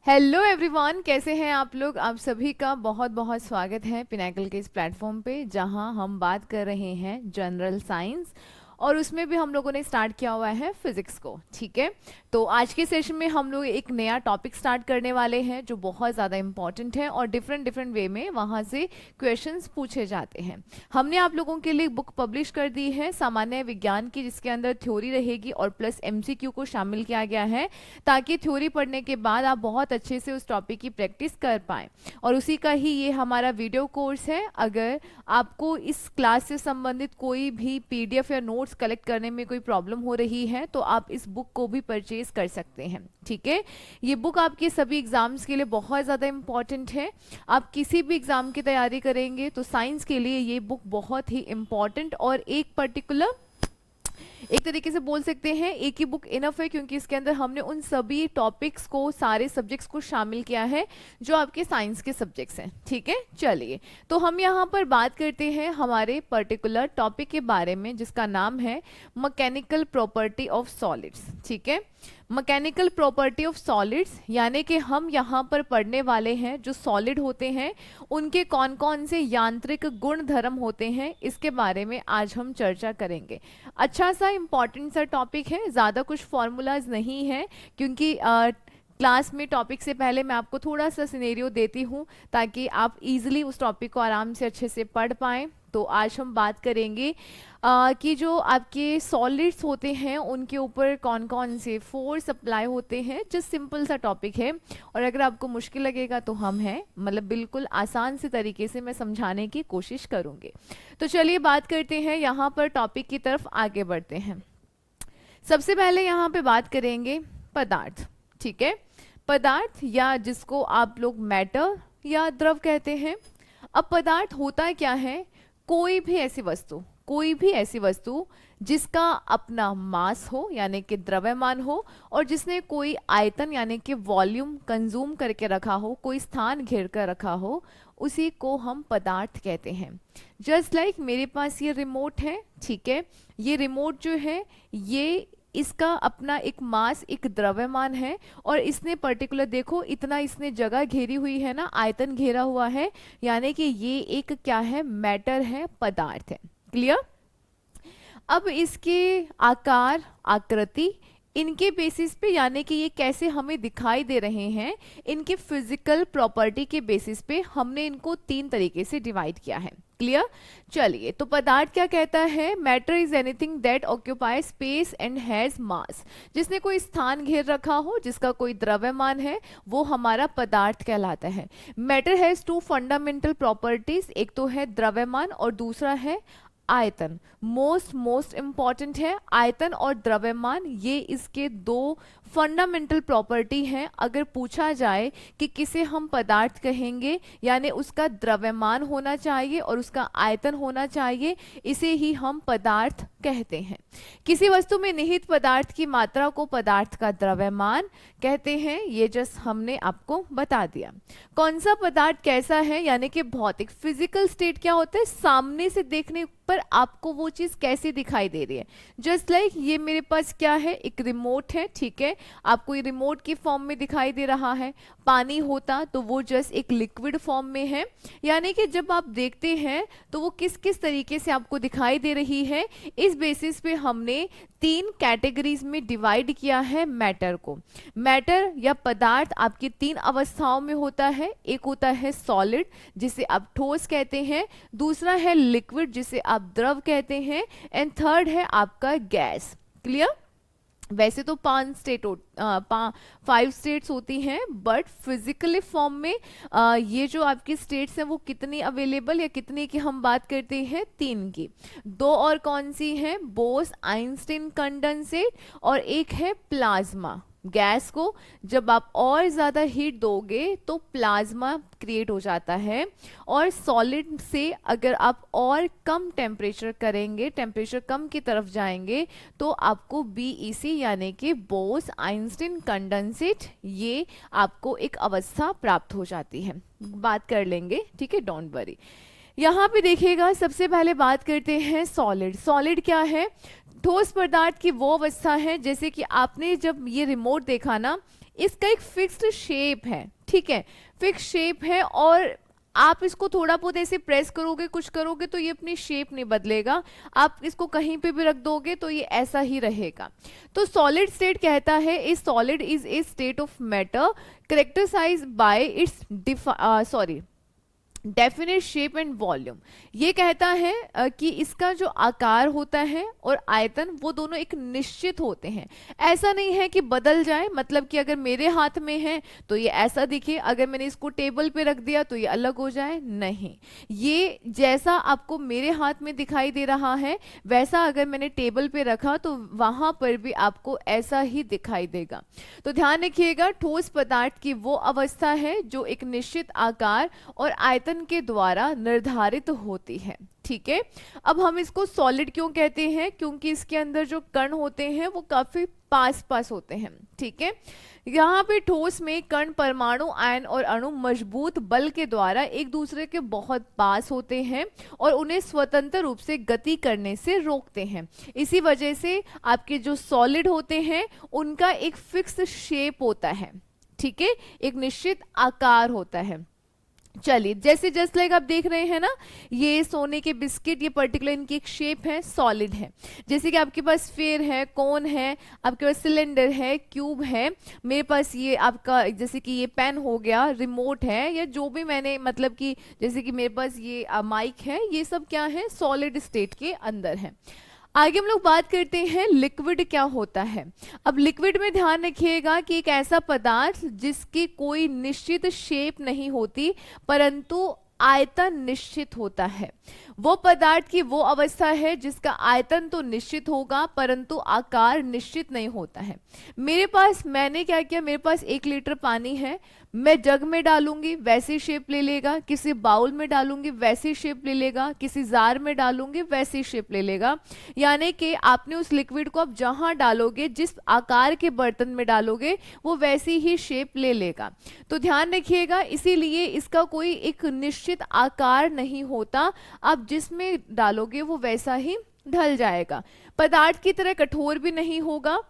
Hello everyone, कैसे हैं आप लोग। आप सभी का बहुत बहुत स्वागत है पिनाकल के इस प्लेटफॉर्म पे जहां हम बात कर रहे हैं जनरल साइंस और उसमें भी हम लोगों ने स्टार्ट किया हुआ है फिजिक्स को। ठीक है, तो आज के सेशन में हम लोग एक नया टॉपिक स्टार्ट करने वाले हैं जो बहुत ज़्यादा इंपॉर्टेंट है और डिफरेंट डिफरेंट वे में वहाँ से क्वेश्चंस पूछे जाते हैं। हमने आप लोगों के लिए बुक पब्लिश कर दी है सामान्य विज्ञान की, जिसके अंदर थ्योरी रहेगी और प्लस एमसीक्यू को शामिल किया गया है ताकि थ्योरी पढ़ने के बाद आप बहुत अच्छे से उस टॉपिक की प्रैक्टिस कर पाएँ। और उसी का ही ये हमारा वीडियो कोर्स है। अगर आपको इस क्लास से संबंधित कोई भी पीडीएफ या नोट्स कलेक्ट करने में कोई प्रॉब्लम हो रही है तो आप इस बुक को भी परचेज कर सकते हैं। ठीक है, ये बुक आपके सभी एग्जाम्स के लिए बहुत ज़्यादा इंपॉर्टेंट है। आप किसी भी एग्जाम की तैयारी करेंगे तो साइंस के लिए ये बुक बहुत ही इंपॉर्टेंट और एक तरीके से बोल सकते हैं एक ही बुक इनफ है, क्योंकि इसके अंदर हमने उन सभी टॉपिक्स को, सारे सब्जेक्ट्स को शामिल किया है जो आपके साइंस के सब्जेक्ट्स हैं। ठीक है, चलिए तो हम यहाँ पर बात करते हैं हमारे पर्टिकुलर टॉपिक के बारे में जिसका नाम है मैकेनिकल प्रॉपर्टी ऑफ सॉलिड्स। ठीक है, मैकेनिकल प्रॉपर्टी ऑफ सॉलिड्स यानी कि हम यहाँ पर पढ़ने वाले हैं जो सॉलिड होते हैं उनके कौन कौन से यांत्रिक गुण धर्म होते हैं, इसके बारे में आज हम चर्चा करेंगे। अच्छा सा इंपॉर्टेंट सा टॉपिक है, ज़्यादा कुछ फॉर्मूलाज नहीं है क्योंकि क्लास में टॉपिक से पहले मैं आपको थोड़ा सा सिनेरियो देती हूँ ताकि आप इजीली उस टॉपिक को आराम से अच्छे से पढ़ पाएँ। तो आज हम बात करेंगे कि जो आपके सॉलिड्स होते हैं उनके ऊपर कौन कौन से फोर्स अप्लाई होते हैं। जस्ट सिंपल सा टॉपिक है और अगर आपको मुश्किल लगेगा तो हम हैं, मतलब बिल्कुल आसान से तरीके से मैं समझाने की कोशिश करूँगी। तो चलिए बात करते हैं, यहाँ पर टॉपिक की तरफ आगे बढ़ते हैं। सबसे पहले यहाँ पे बात करेंगे पदार्थ। ठीक है, पदार्थ या जिसको आप लोग मैटर या द्रव कहते हैं। अब पदार्थ होता क्या है, कोई भी ऐसी वस्तु जिसका अपना मास हो यानी कि द्रव्यमान हो और जिसने कोई आयतन यानी कि वॉल्यूम कंज्यूम करके रखा हो, कोई स्थान घेर कर रखा हो, उसी को हम पदार्थ कहते हैं। जस्ट लाइक मेरे पास ये रिमोट है। ठीक है, ये रिमोट जो है ये इसका अपना एक मास, एक द्रव्यमान है और इसने पर्टिकुलर देखो इतना इसने जगह घेरी हुई है ना, आयतन घेरा हुआ है, यानी कि ये एक क्या है, मैटर है, पदार्थ है। क्लियर। अब इसके आकार, आकृति, इनके बेसिस पे यानी कि ये कैसे हमें दिखाई दे रहे हैं, इनके फिजिकल प्रॉपर्टी के बेसिस पे हमने इनको तीन तरीके से डिवाइड किया है। क्लियर। चलिए तो पदार्थ क्या कहता है, matter is anything that occupy space and has मास। जिसने कोई स्थान घेर रखा हो, जिसका कोई द्रव्यमान है, वो हमारा पदार्थ कहलाता है। Matter has two fundamental properties, एक तो है द्रव्यमान और दूसरा है आयतन। मोस्ट इंपॉर्टेंट है आयतन और द्रव्यमान, ये इसके दो फंडामेंटल प्रॉपर्टी हैं। अगर पूछा जाए कि किसे हम पदार्थ कहेंगे, यानी उसका द्रव्यमान होना चाहिए और उसका आयतन होना चाहिए, इसे ही हम पदार्थ कहते हैं। किसी वस्तु में निहित पदार्थ की मात्रा को पदार्थ का द्रव्यमान कहते हैं। ये जस्ट हमने आपको बता दिया। कौन सा पदार्थ कैसा है, यानी कि भौतिक फिजिकल स्टेट क्या होता है, सामने से देखने पर आपको वो चीज कैसी दिखाई दे रही है। जस्ट लाइक ये मेरे पास क्या है, एक रिमोट है। ठीक है, आपको ये रिमोट की फॉर्म में दिखाई दे रहा है। पानी होता तो वो जस्ट एक लिक्विड फॉर्म में है, यानी कि जब आप देखते हैं तो वो किस किस तरीके से आपको दिखाई दे रही है, इस बेसिस पे हमने तीन कैटेगरीज में डिवाइड किया है मैटर को। मैटर या पदार्थ आपकी तीन अवस्थाओं में होता है। एक होता है सॉलिड जिसे आप ठोस कहते हैं, दूसरा है लिक्विड जिसे आप द्रव कहते हैं, एंड थर्ड है आपका गैस। क्लियर। वैसे तो 5 स्टेट्स होती हैं, बट फिजिकली फॉर्म में ये जो आपकी स्टेट्स हैं वो कितनी अवेलेबल या कितनी की हम बात करते हैं, 3 की। 2 और कौन सी हैं, बोस आइंस्टीन कंडेंसेट और एक है प्लाज्मा। गैस को जब आप और ज़्यादा हीट दोगे तो प्लाज्मा क्रिएट हो जाता है, और सॉलिड से अगर आप और कम टेम्परेचर करेंगे, टेम्परेचर कम की तरफ जाएंगे, तो आपको बीईसी यानी कि बोस आइंस्टीन कंडेंसेट, ये आपको एक अवस्था प्राप्त हो जाती है। बात कर लेंगे, ठीक है, डोंट वरी। यहाँ पे देखिएगा, सबसे पहले बात करते हैं सॉलिड। सॉलिड क्या है, ठोस पदार्थ की वो अवस्था है, जैसे कि आपने जब ये रिमोट देखा ना, इसका एक फिक्स्ड शेप है, ठीक है, फिक्स शेप है, और आप इसको थोड़ा बहुत ऐसे प्रेस करोगे, कुछ करोगे तो ये अपनी शेप नहीं बदलेगा, आप इसको कहीं पे भी रख दोगे तो ये ऐसा ही रहेगा। तो सॉलिड स्टेट कहता है ए solid is a state of matter characterised bye it's definite shape and volume. ये कहता है कि इसका जो आकार होता है और आयतन वो दोनों एक निश्चित होते हैं, ऐसा नहीं है कि बदल जाए, मतलब कि अगर मेरे हाथ में है तो ये ऐसा दिखे, अगर मैंने इसको टेबल पे रख दिया तो ये अलग हो जाए, नहीं, ये जैसा आपको मेरे हाथ में दिखाई दे रहा है वैसा अगर मैंने टेबल पे रखा तो वहां पर भी आपको ऐसा ही दिखाई देगा। तो ध्यान रखिएगा, ठोस पदार्थ की वो अवस्था है जो एक निश्चित आकार और आयतन के द्वारा निर्धारित होती है, ठीक है। अब हम इसको सॉलिड क्यों कहते हैं, क्योंकि इसके अंदर जो कण होते हैं वो काफी पास पास होते हैं, ठीक है। यहाँ पे ठोस में कण, परमाणु, आयन और अणु मजबूत बल के द्वारा एक दूसरे के बहुत पास होते हैं और उन्हें स्वतंत्र रूप से गति करने से रोकते हैं। इसी वजह से आपके जो सॉलिड होते हैं उनका एक फिक्स शेप होता है, ठीक है, एक निश्चित आकार होता है। चलिए, जैसे जस्ट लाइक आप देख रहे हैं ना, ये सोने के बिस्किट, ये पर्टिकुलर इनकी एक शेप है, सॉलिड है। जैसे कि आपके पास स्फीयर है, कोन है, आपके पास सिलेंडर है, क्यूब है, मेरे पास ये आपका जैसे कि ये पेन हो गया, रिमोट है, या जो भी मैंने मतलब कि जैसे कि मेरे पास ये माइक है, ये सब क्या है, सॉलिड स्टेट के अंदर है। आगे हम लोग बात करते हैं लिक्विड क्या होता है। अब लिक्विड में ध्यान रखिएगा कि एक ऐसा पदार्थ जिसकी कोई निश्चित शेप नहीं होती परंतु आयतन निश्चित होता है, वो पदार्थ की वो अवस्था है जिसका आयतन तो निश्चित होगा परंतु आकार निश्चित नहीं होता है। मेरे पास, मैंने क्या किया, मेरे पास 1 लीटर पानी है, मैं जग में डालूंगी वैसी शेप ले लेगा, किसी बाउल में डालूंगी वैसी शेप ले लेगा, किसी जार में डालूंगी वैसी शेप ले लेगा। यानी कि आपने उस लिक्विड को आप जहां डालोगे, जिस आकार के बर्तन में डालोगे वो वैसी ही शेप ले लेगा। तो ध्यान रखिएगा, इसीलिए इसका कोई एक निश्चित आकार नहीं होता, आप जिसमें डालोगे वो वैसा ही ढल जाएगा। पदार्थ की तरह कठोर भी नहीं होगा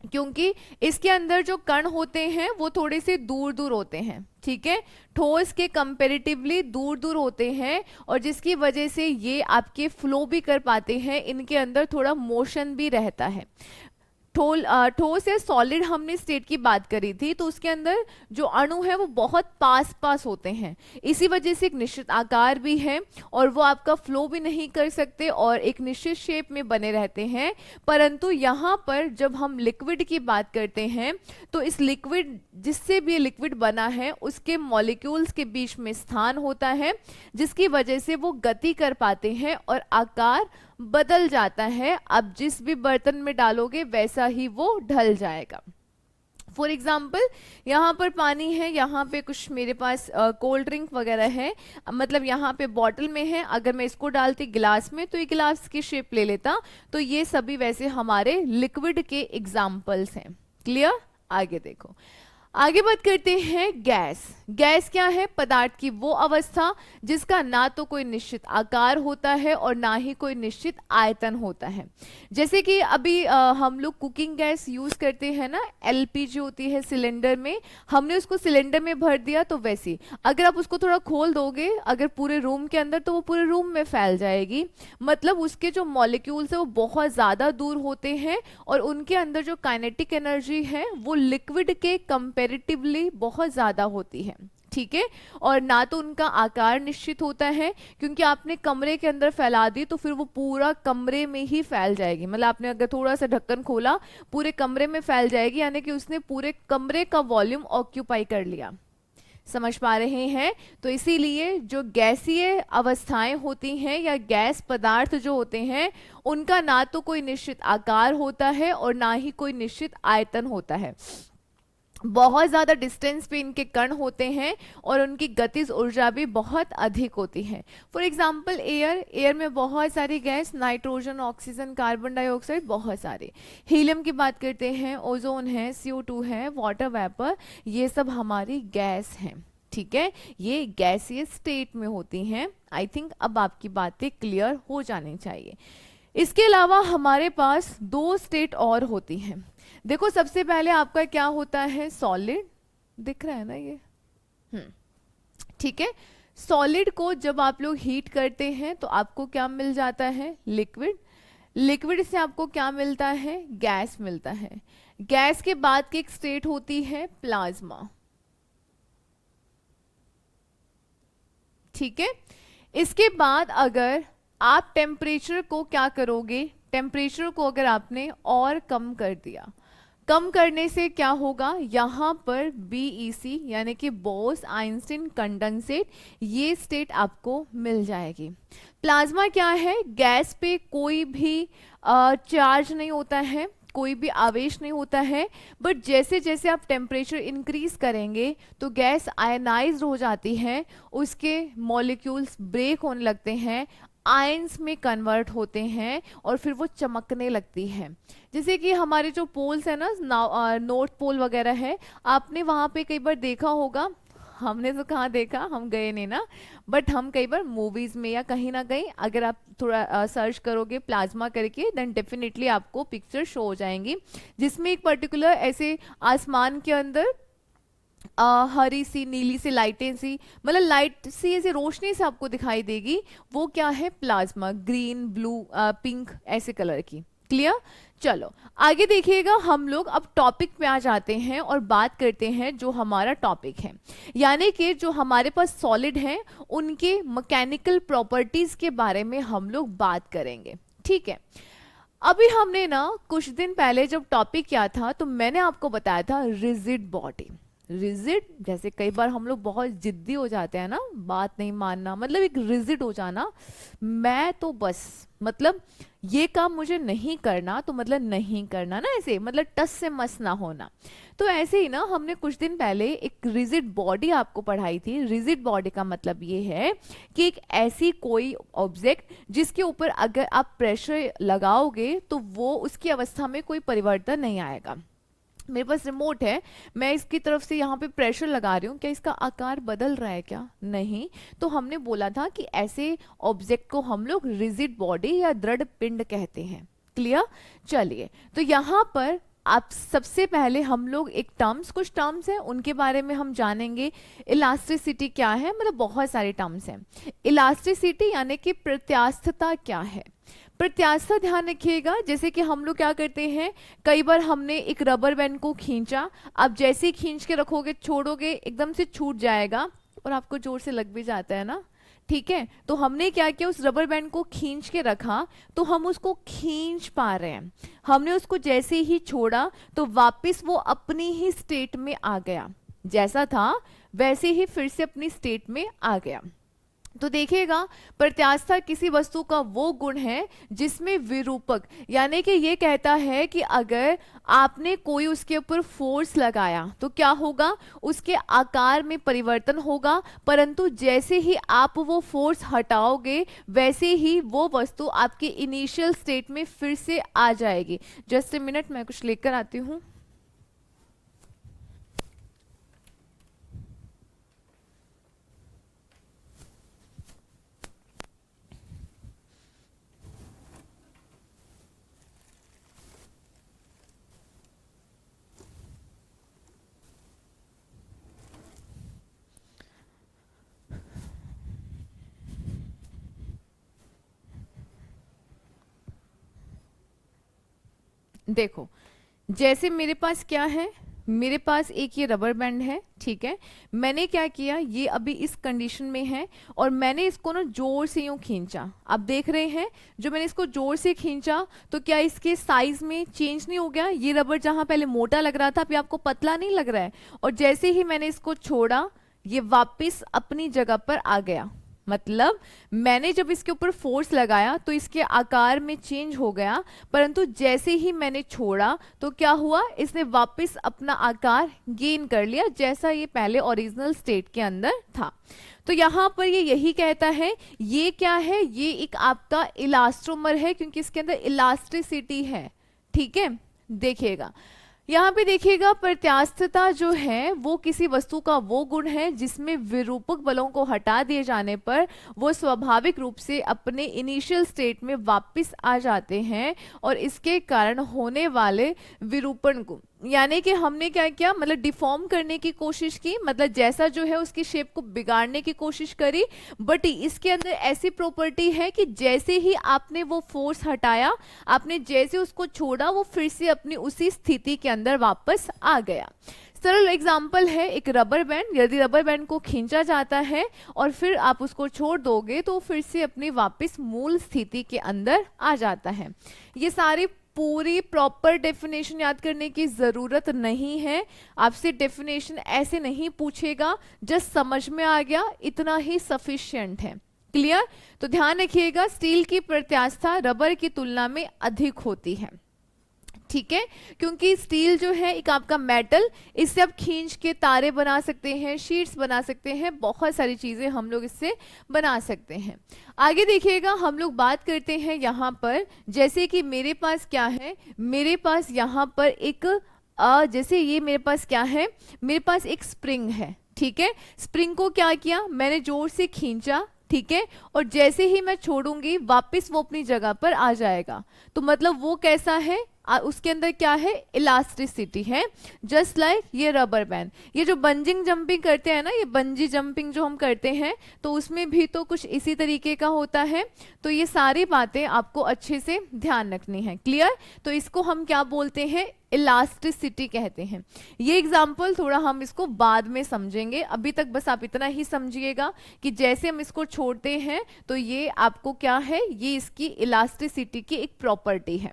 क्योंकि इसके अंदर जो कण होते हैं वो थोड़े से दूर दूर होते हैं, ठीक है, ठोस के कंपैरेटिवली दूर दूर होते हैं, और जिसकी वजह से ये आपके फ्लो भी कर पाते हैं, इनके अंदर थोड़ा मोशन भी रहता है। ठोस या सॉलिड हमने स्टेट की बात करी थी, तो उसके अंदर जो अणु है वो बहुत पास पास होते हैं, इसी वजह से एक निश्चित आकार भी है और वो आपका फ्लो भी नहीं कर सकते और एक निश्चित शेप में बने रहते हैं। परंतु यहाँ पर जब हम लिक्विड की बात करते हैं तो इस लिक्विड, जिससे भी लिक्विड बना है, उसके मॉलिक्यूल्स के बीच में स्थान होता है जिसकी वजह से वो गति कर पाते हैं और आकार बदल जाता है। अब जिस भी बर्तन में डालोगे वैसा ही वो ढल जाएगा। फॉर एग्जाम्पल, यहाँ पर पानी है, यहाँ पे कुछ मेरे पास कोल्ड ड्रिंक वगैरह है, मतलब यहाँ पे बॉटल में है, अगर मैं इसको डालती गिलास में तो ये गिलास की शेप ले लेता। तो ये सभी वैसे हमारे लिक्विड के एग्जाम्पल्स हैं। क्लियर? आगे देखो, आगे बात करते हैं गैस। गैस क्या है? पदार्थ की वो अवस्था जिसका ना तो कोई निश्चित आकार होता है और ना ही कोई निश्चित आयतन होता है। जैसे कि अभी हम लोग कुकिंग गैस यूज करते हैं ना, एलपीजी होती है सिलेंडर में, हमने उसको सिलेंडर में भर दिया, तो वैसे अगर आप उसको थोड़ा खोल दोगे अगर पूरे रूम के अंदर, तो वो पूरे रूम में फैल जाएगी। मतलब उसके जो मॉलिक्यूल्स है वो बहुत ज्यादा दूर होते हैं और उनके अंदर जो काइनेटिक एनर्जी है वो लिक्विड के कंपैरेटिवली बहुत ज्यादा होती है। ठीक है, और ना तो उनका आकार निश्चित होता है, क्योंकि आपने कमरे के अंदर फैला दी तो फिर वो पूरा कमरे में ही फैल जाएगी। मतलब आपने अगर थोड़ा सा ढक्कन खोला पूरे कमरे में फैल जाएगी, यानी कि उसने पूरे कमरे का वॉल्यूम ऑक्यूपाई कर लिया। समझ पा रहे हैं? तो इसीलिए जो गैसीय अवस्थाएं होती हैं या गैस पदार्थ जो होते हैं उनका ना तो कोई निश्चित आकार होता है और ना ही कोई निश्चित आयतन होता है। बहुत ज़्यादा डिस्टेंस पे इनके कण होते हैं और उनकी गतिज ऊर्जा भी बहुत अधिक होती है। फॉर एग्जांपल एयर में बहुत सारी gas, nitrogen, oxygen, carbon dioxide, बहुत सारे। हीलियम की बात करते हैं, ओजोन है, CO2 है, वाटर वेपर, ये सब हमारी गैस हैं। ठीक है, ये गैसीय स्टेट में होती हैं। आई थिंक अब आपकी बातें क्लियर हो जानी चाहिए। इसके अलावा हमारे पास दो स्टेट और होती हैं। देखो सबसे पहले आपका क्या होता है, सॉलिड, दिख रहा है ना ये, ठीक है। सॉलिड को जब आप लोग हीट करते हैं तो आपको क्या मिल जाता है, लिक्विड। लिक्विड से आपको क्या मिलता है, गैस मिलता है। गैस के बाद की एक स्टेट होती है प्लाज्मा, ठीक है। इसके बाद अगर आप टेम्परेचर को क्या करोगे, टेम्परेचर को अगर आपने और कम कर दिया, कम करने से क्या होगा, यहां पर बीईसी यानी कि बोस आइंस्टीन कंडेंसेट, ये स्टेट आपको मिल जाएगी। प्लाज्मा क्या है, गैस पे कोई भी चार्ज नहीं होता है, कोई भी आवेश नहीं होता है, बट जैसे जैसे आप टेम्परेचर इंक्रीज करेंगे तो गैस आयनाइज्ड हो जाती है, उसके मॉलिक्यूल्स ब्रेक होने लगते हैं, आयंस में कन्वर्ट होते हैं और फिर वो चमकने लगती है। जैसे कि हमारे जो पोल्स है ना, नॉर्थ पोल वगैरह है, आपने वहाँ पे कई बार देखा होगा, हमने तो कहाँ देखा, हम गए नहीं ना, बट हम कई बार मूवीज में या कहीं ना कहीं अगर आप थोड़ा सर्च करोगे प्लाज्मा करके, देन डेफिनेटली आपको पिक्चर शो हो जाएंगी, जिसमें एक पर्टिकुलर ऐसे आसमान के अंदर हरी सी नीली सी लाइटें सी, मतलब लाइट सी ऐसे रोशनी से आपको दिखाई देगी, वो क्या है, प्लाज्मा, ग्रीन ब्लू पिंक ऐसे कलर की। क्लियर। चलो आगे देखिएगा, हम लोग अब टॉपिक पे आ जाते हैं और बात करते हैं जो हमारा टॉपिक है, यानी कि जो हमारे पास सॉलिड हैं उनके मैकेनिकल प्रॉपर्टीज के बारे में हम लोग बात करेंगे, ठीक है। अभी हमने ना कुछ दिन पहले जब टॉपिक किया था तो मैंने आपको बताया था रिजिड बॉडी। रिजिड, जैसे कई बार हम लोग बहुत जिद्दी हो जाते हैं ना, बात नहीं मानना, मतलब एक रिजिड हो जाना, मैं तो बस मतलब ये काम मुझे नहीं करना तो मतलब नहीं करना ना, ऐसे मतलब टस से मस ना होना। तो ऐसे ही ना हमने कुछ दिन पहले एक रिजिड बॉडी आपको पढ़ाई थी। रिजिड बॉडी का मतलब ये है कि एक ऐसी कोई ऑब्जेक्ट जिसके ऊपर अगर आप प्रेशर लगाओगे तो वो उसकी अवस्था में कोई परिवर्तन नहीं आएगा। मेरे पास रिमोट है, मैं इसकी तरफ से यहाँ पे प्रेशर लगा रही हूँ, क्या इसका आकार बदल रहा है क्या, नहीं। तो हमने बोला था कि ऐसे ऑब्जेक्ट को हम लोग रिजिड बॉडी या दृढ़ पिंड कहते हैं। क्लियर। चलिए, तो यहाँ पर आप सबसे पहले हम लोग एक टर्म्स, कुछ टर्म्स हैं उनके बारे में हम जानेंगे। इलास्टिसिटी क्या है, मतलब बहुत सारे टर्म्स हैं। इलास्टिसिटी यानी कि प्रत्यास्थता क्या है। प्रत्यास्था ध्यान रखिएगा, जैसे कि हम लोग क्या करते हैं, कई बार हमने एक रबर बैंड को खींचा, अब जैसे ही खींच के रखोगे छोड़ोगे एकदम से छूट जाएगा और आपको जोर से लग भी जाता है ना, ठीक है। तो हमने क्या किया, उस रबर बैंड को खींच के रखा तो हम उसको खींच पा रहे हैं, हमने उसको जैसे ही छोड़ा तो वापस वो अपनी ही स्टेट में आ गया, जैसा था वैसे ही फिर से अपनी स्टेट में आ गया। तो देखिएगा, प्रत्यास्था किसी वस्तु का वो गुण है जिसमें विरूपक, यानी कि ये कहता है कि अगर आपने कोई उसके ऊपर फोर्स लगाया तो क्या होगा, उसके आकार में परिवर्तन होगा, परंतु जैसे ही आप वो फोर्स हटाओगे वैसे ही वो वस्तु आपके इनिशियल स्टेट में फिर से आ जाएगी। जस्ट ए मिनट, मैं कुछ लेकर आती हूँ। देखो, जैसे मेरे पास क्या है, मेरे पास एक ये रबर बैंड है, ठीक है। मैंने क्या किया, ये अभी इस कंडीशन में है और मैंने इसको ना जोर से यूं खींचा। आप देख रहे हैं, जो मैंने इसको जोर से खींचा तो क्या इसके साइज में चेंज नहीं हो गया, ये रबर जहां पहले मोटा लग रहा था अभी आपको पतला नहीं लग रहा है, और जैसे ही मैंने इसको छोड़ा ये वापस अपनी जगह पर आ गया। मतलब मैंने जब इसके ऊपर फोर्स लगाया तो इसके आकार में चेंज हो गया, परंतु जैसे ही मैंने छोड़ा तो क्या हुआ, इसने वापस अपना आकार गेन कर लिया जैसा ये पहले ओरिजिनल स्टेट के अंदर था। तो यहाँ पर ये यही कहता है, ये क्या है, ये एक आपका इलास्टोमर है क्योंकि इसके अंदर इलास्टिसिटी है, ठीक है। देखिएगा, यहाँ पे देखिएगा प्रत्यास्थता जो है वो किसी वस्तु का वो गुण है जिसमें विरूपक बलों को हटा दिए जाने पर वो स्वाभाविक रूप से अपने इनिशियल स्टेट में वापस आ जाते हैं और इसके कारण होने वाले विरूपण को, यानी कि हमने क्या किया, मतलब डिफॉर्म करने की कोशिश की, मतलब जैसा जो है उसकी शेप को बिगाड़ने की कोशिश करी, बट इसके अंदर ऐसी प्रॉपर्टी है कि जैसे ही आपने वो फोर्स हटाया, आपने जैसे उसको छोड़ा, वो फिर से अपनी उसी स्थिति के अंदर वापस आ गया। सरल एग्जाम्पल है एक रबर बैंड, यदि रबर बैंड को खींचा जाता है और फिर आप उसको छोड़ दोगे तो फिर से अपनी वापस मूल स्थिति के अंदर आ जाता है। ये सारी पूरी प्रॉपर डेफिनेशन याद करने की जरूरत नहीं है, आपसे डेफिनेशन ऐसे नहीं पूछेगा, जस्ट समझ में आ गया इतना ही सफिशिएंट है। क्लियर? तो ध्यान रखिएगा स्टील की प्रत्यास्थता रबर की तुलना में अधिक होती है, ठीक है, क्योंकि स्टील जो है एक आपका मेटल, इससे आप खींच के तारे बना सकते हैं, शीट्स बना सकते हैं, बहुत सारी चीजें हम लोग इससे बना सकते हैं। आगे देखिएगा हम लोग बात करते हैं यहाँ पर, जैसे कि मेरे पास क्या है, मेरे पास यहाँ पर एक जैसे ये मेरे पास क्या है, मेरे पास एक स्प्रिंग है, ठीक है, स्प्रिंग को क्या किया, मैंने जोर से खींचा, ठीक है, और जैसे ही मैं छोड़ूंगी वापस वो अपनी जगह पर आ जाएगा। तो मतलब वो कैसा है, उसके अंदर क्या है, इलास्टिसिटी है, जस्ट लाइक ये रबर बैंड। ये जो बंजिंग जंपिंग करते हैं ना, ये बंजी जंपिंग जो हम करते हैं, तो उसमें भी तो कुछ इसी तरीके का होता है। तो ये सारी बातें आपको अच्छे से ध्यान रखनी है। क्लियर? तो इसको हम क्या बोलते हैं, इलास्टिसिटी कहते हैं। ये एग्जाम्पल थोड़ा हम इसको बाद में समझेंगे, अभी तक बस आप इतना ही समझिएगा कि जैसे हम इसको छोड़ते हैं तो ये आपको क्या है, ये इसकी इलास्टिसिटी की एक प्रॉपर्टी है।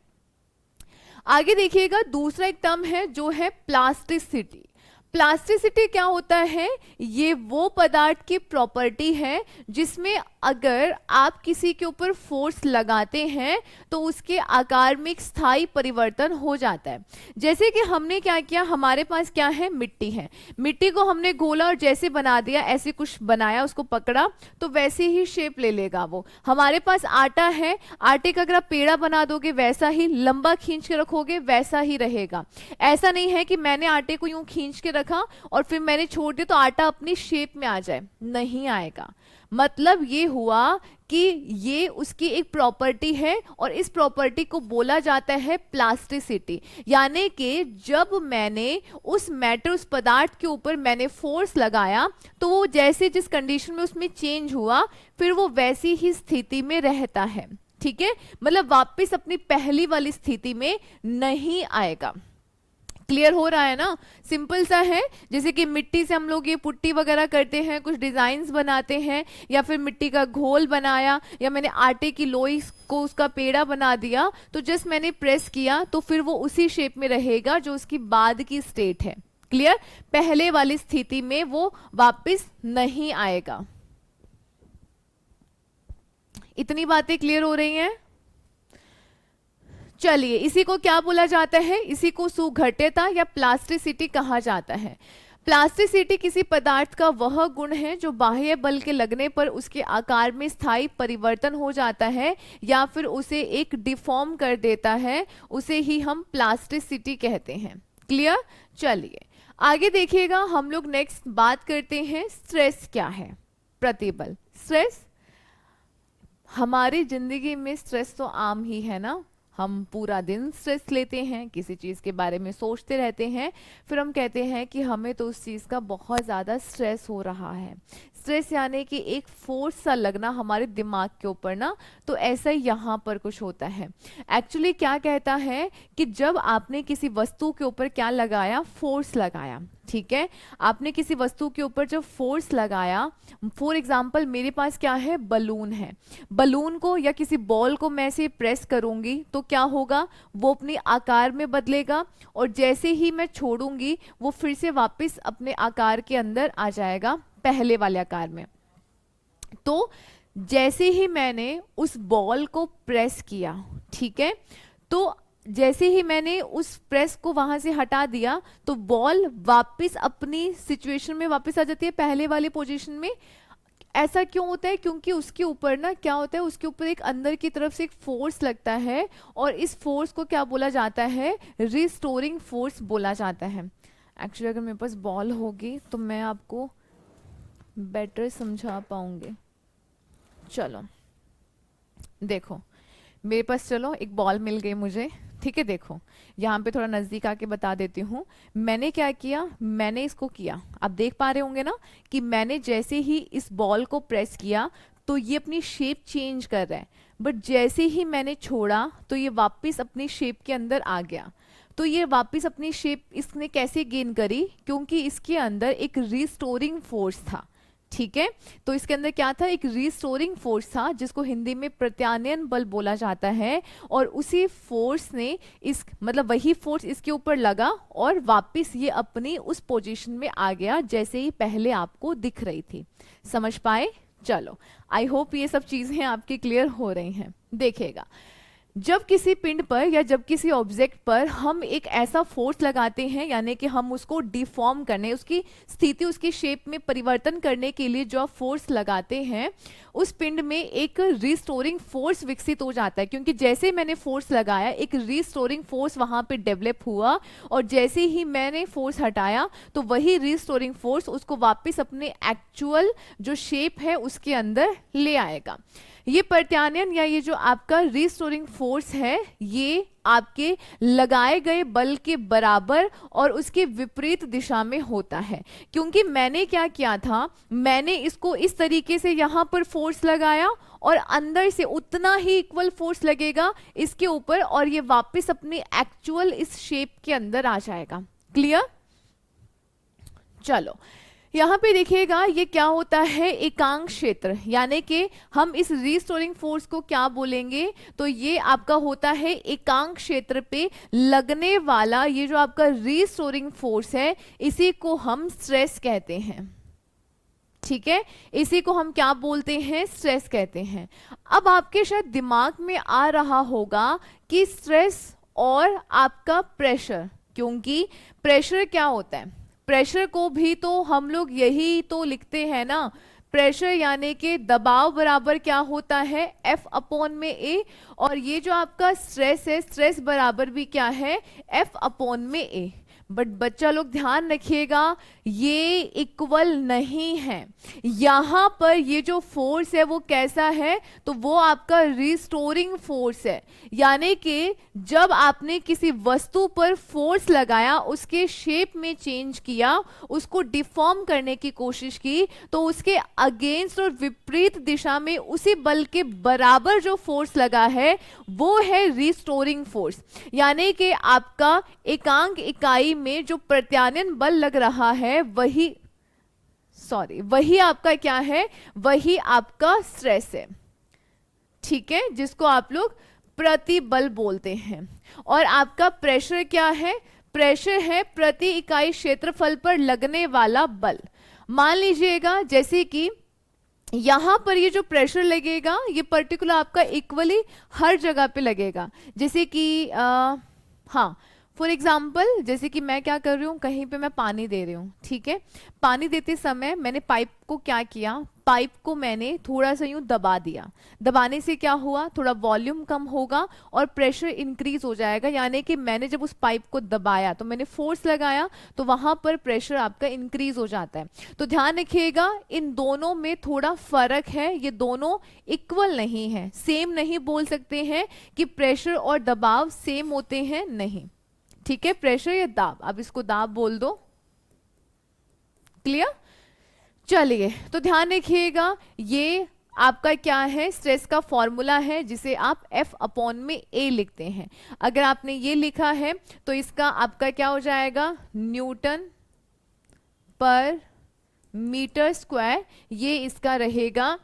आगे देखिएगा दूसरा एक टर्म है जो है प्लास्टिसिटी। प्लास्टिसिटी क्या होता है, ये वो पदार्थ की प्रॉपर्टी है जिसमें अगर आप किसी के ऊपर फोर्स लगाते हैं तो उसके आकार में एक स्थायी परिवर्तन हो जाता है। जैसे कि हमने क्या किया, हमारे पास क्या है, मिट्टी है, मिट्टी को हमने घोला और जैसे बना दिया, ऐसे कुछ बनाया, उसको पकड़ा तो वैसे ही शेप ले लेगा वो। हमारे पास आटा है, आटे का अगर आप पेड़ा बना दोगे वैसा ही, लंबा खींच के रखोगे वैसा ही रहेगा। ऐसा नहीं है कि मैंने आटे को यूं खींच के रखा और फिर मैंने छोड़ दिया तो आटा अपनी शेप में आ जाए, नहीं आएगा। मतलब ये हुआ कि ये उसकी एक प्रॉपर्टी है और इस प्रॉपर्टी को बोला जाता है प्लास्टिसिटी। यानी कि जब मैंने उस मैटर, उस पदार्थ के ऊपर मैंने फोर्स लगाया तो वो जैसे जिस कंडीशन में उसमें चेंज हुआ फिर वो वैसी ही स्थिति में रहता है, ठीक है, मतलब वापस अपनी पहली वाली स्थिति में नहीं आएगा। क्लियर हो रहा है ना? सिंपल सा है, जैसे कि मिट्टी से हम लोग ये पुट्टी वगैरह करते हैं, कुछ डिजाइन्स बनाते हैं, या फिर मिट्टी का घोल बनाया, या मैंने आटे की लोई को उसका पेड़ा बना दिया, तो जस्ट मैंने प्रेस किया तो फिर वो उसी शेप में रहेगा जो उसकी बाद की स्टेट है। क्लियर? पहले वाली स्थिति में वो वापस नहीं आएगा। इतनी बातें क्लियर हो रही हैं? चलिए, इसी को क्या बोला जाता है, इसी को सुघट्यता या प्लास्टिसिटी कहा जाता है। प्लास्टिसिटी किसी पदार्थ का वह गुण है जो बाह्य बल के लगने पर उसके आकार में स्थायी परिवर्तन हो जाता है या फिर उसे एक डिफॉर्म कर देता है, उसे ही हम प्लास्टिसिटी कहते हैं। क्लियर? चलिए आगे देखिएगा, हम लोग नेक्स्ट बात करते हैं स्ट्रेस क्या है, प्रतिबल। स्ट्रेस, हमारी जिंदगी में स्ट्रेस तो आम ही है ना, हम पूरा दिन स्ट्रेस लेते हैं, किसी चीज़ के बारे में सोचते रहते हैं, फिर हम कहते हैं कि हमें तो उस चीज़ का बहुत ज़्यादा स्ट्रेस हो रहा है। स्ट्रेस यानी कि एक फोर्स सा लगना हमारे दिमाग के ऊपर ना, तो ऐसा ही यहाँ पर कुछ होता है। एक्चुअली क्या कहता है कि जब आपने किसी वस्तु के ऊपर क्या लगाया, फोर्स लगाया, ठीक है, आपने किसी वस्तु के ऊपर जब फोर्स लगाया, फॉर एग्जाम्पल मेरे पास क्या है, बलून है, बलून को या किसी बॉल को मैं से प्रेस करूंगी तो क्या होगा, वो अपने आकार में बदलेगा और जैसे ही मैं छोड़ूंगी वो फिर से वापस अपने आकार के अंदर आ जाएगा, पहले वाले आकार में। तो जैसे ही मैंने उस बॉल को प्रेस किया, ठीक है, तो जैसे ही मैंने उस प्रेस को वहां से हटा दिया तो बॉल वापस अपनी सिचुएशन में वापस आ जाती है, पहले वाली पोजीशन में। ऐसा क्यों होता है? क्योंकि उसके ऊपर ना क्या होता है, उसके ऊपर एक अंदर की तरफ से एक फोर्स लगता है और इस फोर्स को क्या बोला जाता है? रिस्टोरिंग फोर्स बोला जाता है। एक्चुअली अगर मेरे पास बॉल होगी तो मैं आपको बेटर समझा पाऊंगी। चलो देखो मेरे पास, चलो एक बॉल मिल गई मुझे, ठीक है। देखो यहाँ पे थोड़ा नजदीक आके बता देती हूँ। मैंने क्या किया, मैंने इसको किया, आप देख पा रहे होंगे ना कि मैंने जैसे ही इस बॉल को प्रेस किया तो ये अपनी शेप चेंज कर रहा है, बट जैसे ही मैंने छोड़ा तो ये वापस अपनी शेप के अंदर आ गया। तो ये वापस अपनी शेप इसने कैसे गेन करी? क्योंकि इसके अंदर एक रिस्टोरिंग फोर्स था, ठीक है। तो इसके अंदर क्या था? एक रिस्टोरिंग फोर्स था, जिसको हिंदी में प्रत्यानयन बल बोला जाता है। और उसी फोर्स ने इस मतलब वही फोर्स इसके ऊपर लगा और वापस ये अपनी उस पोजीशन में आ गया जैसे ही पहले आपको दिख रही थी। समझ पाए? चलो आई होप ये सब चीजें आपकी क्लियर हो रही हैं। देखिएगा, जब किसी पिंड पर या जब किसी ऑब्जेक्ट पर हम एक ऐसा फोर्स लगाते हैं, यानी कि हम उसको डिफॉर्म करने, उसकी स्थिति, उसकी शेप में परिवर्तन करने के लिए जो फोर्स लगाते हैं, उस पिंड में एक रिस्टोरिंग फोर्स विकसित हो जाता है। क्योंकि जैसे मैंने फोर्स लगाया एक रिस्टोरिंग फोर्स वहां पे डेवलप हुआ, और जैसे ही मैंने फोर्स हटाया तो वही रिस्टोरिंग फोर्स उसको वापस अपने एक्चुअल जो शेप है उसके अंदर ले आएगा। ये प्रत्यानयन या ये जो आपका रिस्टोरिंग फोर्स है, ये आपके लगाए गए बल के बराबर और उसके विपरीत दिशा में होता है। क्योंकि मैंने क्या किया था, मैंने इसको इस तरीके से यहां पर फोर्स लगाया और अंदर से उतना ही इक्वल फोर्स लगेगा इसके ऊपर और ये वापस अपने एक्चुअल इस शेप के अंदर आ जाएगा। क्लियर? चलो यहाँ पे देखिएगा ये क्या होता है, एकांक क्षेत्र, यानी कि हम इस रिस्टोरिंग फोर्स को क्या बोलेंगे, तो ये आपका होता है एकांक क्षेत्र पे लगने वाला ये जो आपका रिस्टोरिंग फोर्स है, इसी को हम स्ट्रेस कहते हैं। ठीक है, इसी को हम क्या बोलते हैं? स्ट्रेस कहते हैं। अब आपके शायद दिमाग में आ रहा होगा कि स्ट्रेस और आपका प्रेशर, क्योंकि प्रेशर क्या होता है, प्रेशर को भी तो हम लोग यही तो लिखते हैं ना, प्रेशर यानी कि दबाव बराबर क्या होता है? F अपॉन में A। और ये जो आपका स्ट्रेस है, स्ट्रेस बराबर भी क्या है? F अपॉन में A। बट बच्चा लोग ध्यान रखिएगा, ये इक्वल नहीं है। यहां पर ये जो फोर्स है वो कैसा है, तो वो आपका रिस्टोरिंग फोर्स है। यानी कि जब आपने किसी वस्तु पर फोर्स लगाया, उसके शेप में चेंज किया, उसको डिफॉर्म करने की कोशिश की, तो उसके अगेंस्ट और विपरीत दिशा में उसी बल के बराबर जो फोर्स लगा है वो है रिस्टोरिंग फोर्स। यानी कि आपका एकांक इकाई में जो प्रत्यानयन बल लग रहा है वही आपका क्या है? वही आपका स्ट्रेस है। ठीक है, जिसको आप लोग प्रतिबल बोलते हैं। और आपका प्रेशर क्या है? प्रेशर है प्रति इकाई क्षेत्रफल पर लगने वाला बल। मान लीजिएगा जैसे कि यहां पर ये जो प्रेशर लगेगा ये पर्टिकुलर आपका इक्वली हर जगह पे लगेगा। जैसे कि हाँ, फॉर एग्जाम्पल जैसे कि मैं क्या कर रही हूँ, कहीं पे मैं पानी दे रही हूँ, ठीक है। पानी देते समय मैंने पाइप को क्या किया, पाइप को मैंने थोड़ा सा यूं दबा दिया। दबाने से क्या हुआ, थोड़ा वॉल्यूम कम होगा और प्रेशर इंक्रीज हो जाएगा। यानी कि मैंने जब उस पाइप को दबाया तो मैंने फोर्स लगाया, तो वहां पर प्रेशर आपका इंक्रीज हो जाता है। तो ध्यान रखिएगा इन दोनों में थोड़ा फर्क है, ये दोनों इक्वल नहीं है, सेम नहीं बोल सकते हैं कि प्रेशर और दबाव सेम होते हैं, नहीं। ठीक है, प्रेशर या दाब, अब इसको दाब बोल दो। क्लियर? चलिए, तो ध्यान रखिएगा ये आपका क्या है, स्ट्रेस का फॉर्मूला है जिसे आप F अपॉन में A लिखते हैं। अगर आपने ये लिखा है तो इसका आपका क्या हो जाएगा, न्यूटन पर मीटर स्क्वायर, ये इसका रहेगा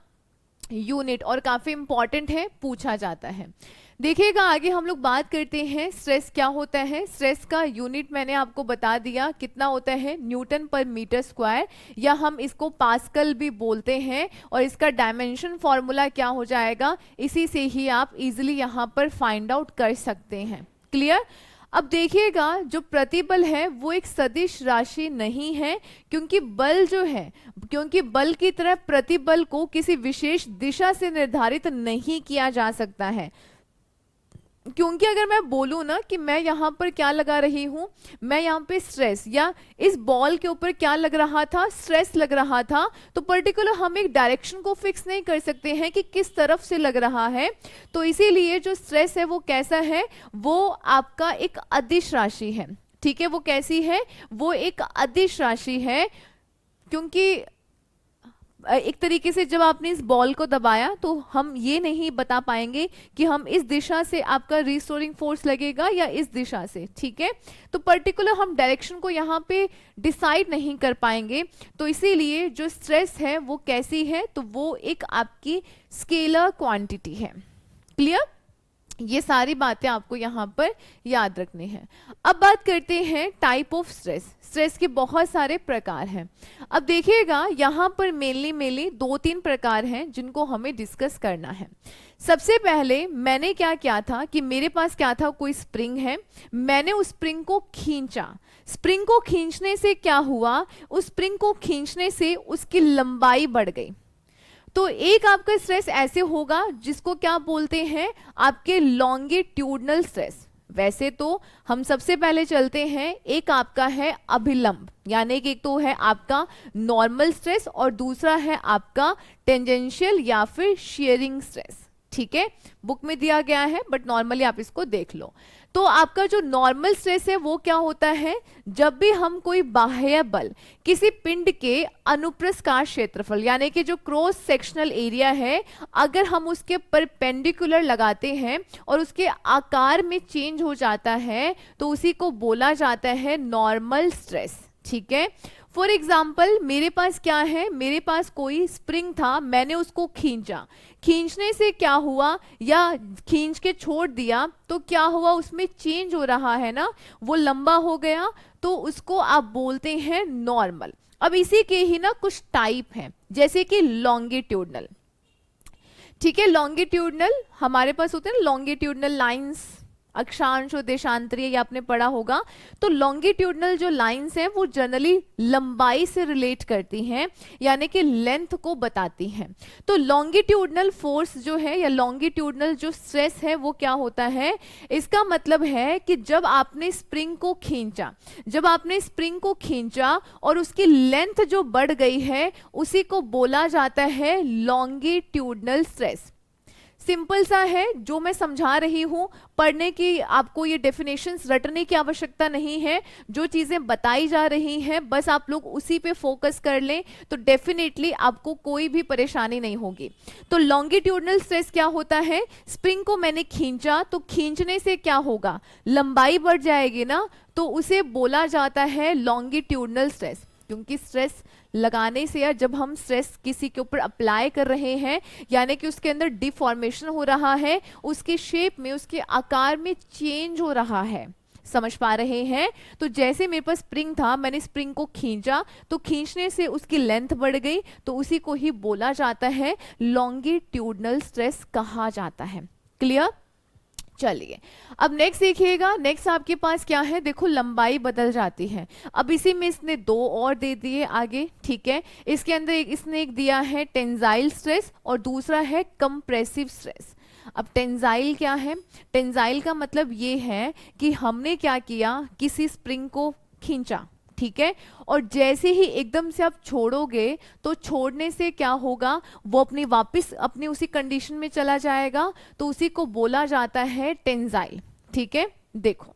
यूनिट, और काफी इंपॉर्टेंट है, पूछा जाता है। देखिएगा आगे हम लोग बात करते हैं स्ट्रेस क्या होता है। स्ट्रेस का यूनिट मैंने आपको बता दिया कितना होता है, न्यूटन पर मीटर स्क्वायर, या हम इसको पास्कल भी बोलते हैं। और इसका डायमेंशन फॉर्मूला क्या हो जाएगा, इसी से ही आप इजीली यहाँ पर फाइंड आउट कर सकते हैं। क्लियर? अब देखिएगा जो प्रतिबल है वो एक सदिश राशि नहीं है, क्योंकि बल जो है क्योंकि बल की तरह प्रतिबल को किसी विशेष दिशा से निर्धारित नहीं किया जा सकता है। क्योंकि अगर मैं बोलूँ ना कि मैं यहाँ पर क्या लगा रही हूँ, मैं यहाँ पे स्ट्रेस, या इस बॉल के ऊपर क्या लग रहा था, स्ट्रेस लग रहा था, तो पर्टिकुलर हम एक डायरेक्शन को फिक्स नहीं कर सकते हैं कि किस तरफ से लग रहा है। तो इसीलिए जो स्ट्रेस है वो कैसा है, वो आपका एक अदिश राशि है। ठीक है, वो कैसी है, वो एक अदिश राशि है। क्योंकि एक तरीके से जब आपने इस बॉल को दबाया तो हम ये नहीं बता पाएंगे कि हम इस दिशा से आपका रिस्टोरिंग फोर्स लगेगा या इस दिशा से। ठीक है, तो पर्टिकुलर हम डायरेक्शन को यहाँ पे डिसाइड नहीं कर पाएंगे। तो इसीलिए जो स्ट्रेस है वो कैसी है, तो वो एक आपकी स्केलर क्वांटिटी है। क्लियर, ये सारी बातें आपको यहाँ पर याद रखनी है। अब बात करते हैं टाइप ऑफ स्ट्रेस। स्ट्रेस के बहुत सारे प्रकार हैं। अब देखिएगा यहाँ पर मेनली 2-3 प्रकार हैं जिनको हमें डिस्कस करना है। सबसे पहले मैंने क्या किया था कि मेरे पास क्या था, कोई स्प्रिंग है, मैंने उस स्प्रिंग को खींचा। स्प्रिंग को खींचने से क्या हुआ, उस स्प्रिंग को खींचने से उसकी लंबाई बढ़ गई। तो एक आपका स्ट्रेस ऐसे होगा जिसको क्या बोलते हैं, आपके लॉन्गिट्यूडनल स्ट्रेस। वैसे तो हम सबसे पहले चलते हैं, एक आपका है अभिलंब, यानी कि एक तो है आपका नॉर्मल स्ट्रेस और दूसरा है आपका टेंजेंशियल या फिर शेयरिंग स्ट्रेस। ठीक है, बुक में दिया गया है बट नॉर्मली आप इसको देख लो। तो आपका जो नॉर्मल स्ट्रेस है वो क्या होता है, जब भी हम कोई बाह्य बल किसी पिंड के अनुप्रस्थ क्षेत्रफल यानी कि जो क्रॉस सेक्शनल एरिया है, अगर हम उसके परपेंडिकुलर लगाते हैं और उसके आकार में चेंज हो जाता है तो उसी को बोला जाता है नॉर्मल स्ट्रेस। ठीक है, फॉर एग्जाम्पल मेरे पास क्या है, मेरे पास कोई स्प्रिंग था, मैंने उसको खींचा, खींचने से क्या हुआ या खींच के छोड़ दिया तो क्या हुआ, उसमें चेंज हो रहा है ना, वो लंबा हो गया, तो उसको आप बोलते हैं नॉर्मल। अब इसी के ही ना कुछ टाइप हैं, जैसे कि लॉन्गिट्यूडनल। ठीक है, लॉन्गिट्यूडनल हमारे पास होते हैं लॉन्गिट्यूडनल लाइंस, अक्षांश और देशांतरीय, ये आपने पढ़ा होगा। तो लॉन्गिट्यूडनल जो लाइंस हैं वो जनरली लंबाई से रिलेट करती हैं, यानी कि लेंथ को बताती हैं। तो लॉन्गिट्यूडनल फोर्स जो है या लॉन्गिट्यूडनल जो स्ट्रेस है वो क्या होता है, इसका मतलब है कि जब आपने स्प्रिंग को खींचा, जब आपने स्प्रिंग को खींचा और उसकी लेंथ जो बढ़ गई है उसी को बोला जाता है लॉन्गिट्यूडनल स्ट्रेस। सिंपल सा है, जो मैं समझा रही हूं, पढ़ने की आपको ये डेफिनेशंस रटने की आवश्यकता नहीं है। जो चीजें बताई जा रही हैं बस आप लोग उसी पे फोकस कर लें तो डेफिनेटली आपको कोई भी परेशानी नहीं होगी। तो लॉन्गिट्यूडनल स्ट्रेस क्या होता है, स्प्रिंग को मैंने खींचा तो खींचने से क्या होगा, लंबाई बढ़ जाएगी ना, तो उसे बोला जाता है लॉन्गिट्यूडनल स्ट्रेस। क्योंकि स्ट्रेस लगाने से या जब हम स्ट्रेस किसी के ऊपर अप्लाई कर रहे हैं यानी कि उसके अंदर डिफॉर्मेशन हो रहा है, उसके शेप में, उसके आकार में चेंज हो रहा है, समझ पा रहे हैं। तो जैसे मेरे पास स्प्रिंग था, मैंने स्प्रिंग को खींचा तो खींचने से उसकी लेंथ बढ़ गई, तो उसी को ही बोला जाता है लॉन्गिट्यूडनल स्ट्रेस कहा जाता है। क्लियर, चलिए अब नेक्स्ट देखिएगा। नेक्स्ट आपके पास क्या है, देखो लंबाई बदल जाती है। अब इसी में इसने 2 और दे दिए आगे। ठीक है, इसके अंदर इसने एक दिया है टेंजाइल स्ट्रेस और दूसरा है कंप्रेसिव स्ट्रेस। अब टेंजाइल क्या है, टेंजाइल का मतलब ये है कि हमने क्या किया, किसी स्प्रिंग को खींचा, ठीक है, और जैसे ही एकदम से आप छोड़ोगे तो छोड़ने से क्या होगा, वो अपनी वापस अपनी उसी कंडीशन में चला जाएगा, तो उसी को बोला जाता है टेंजाइल। ठीक है, देखो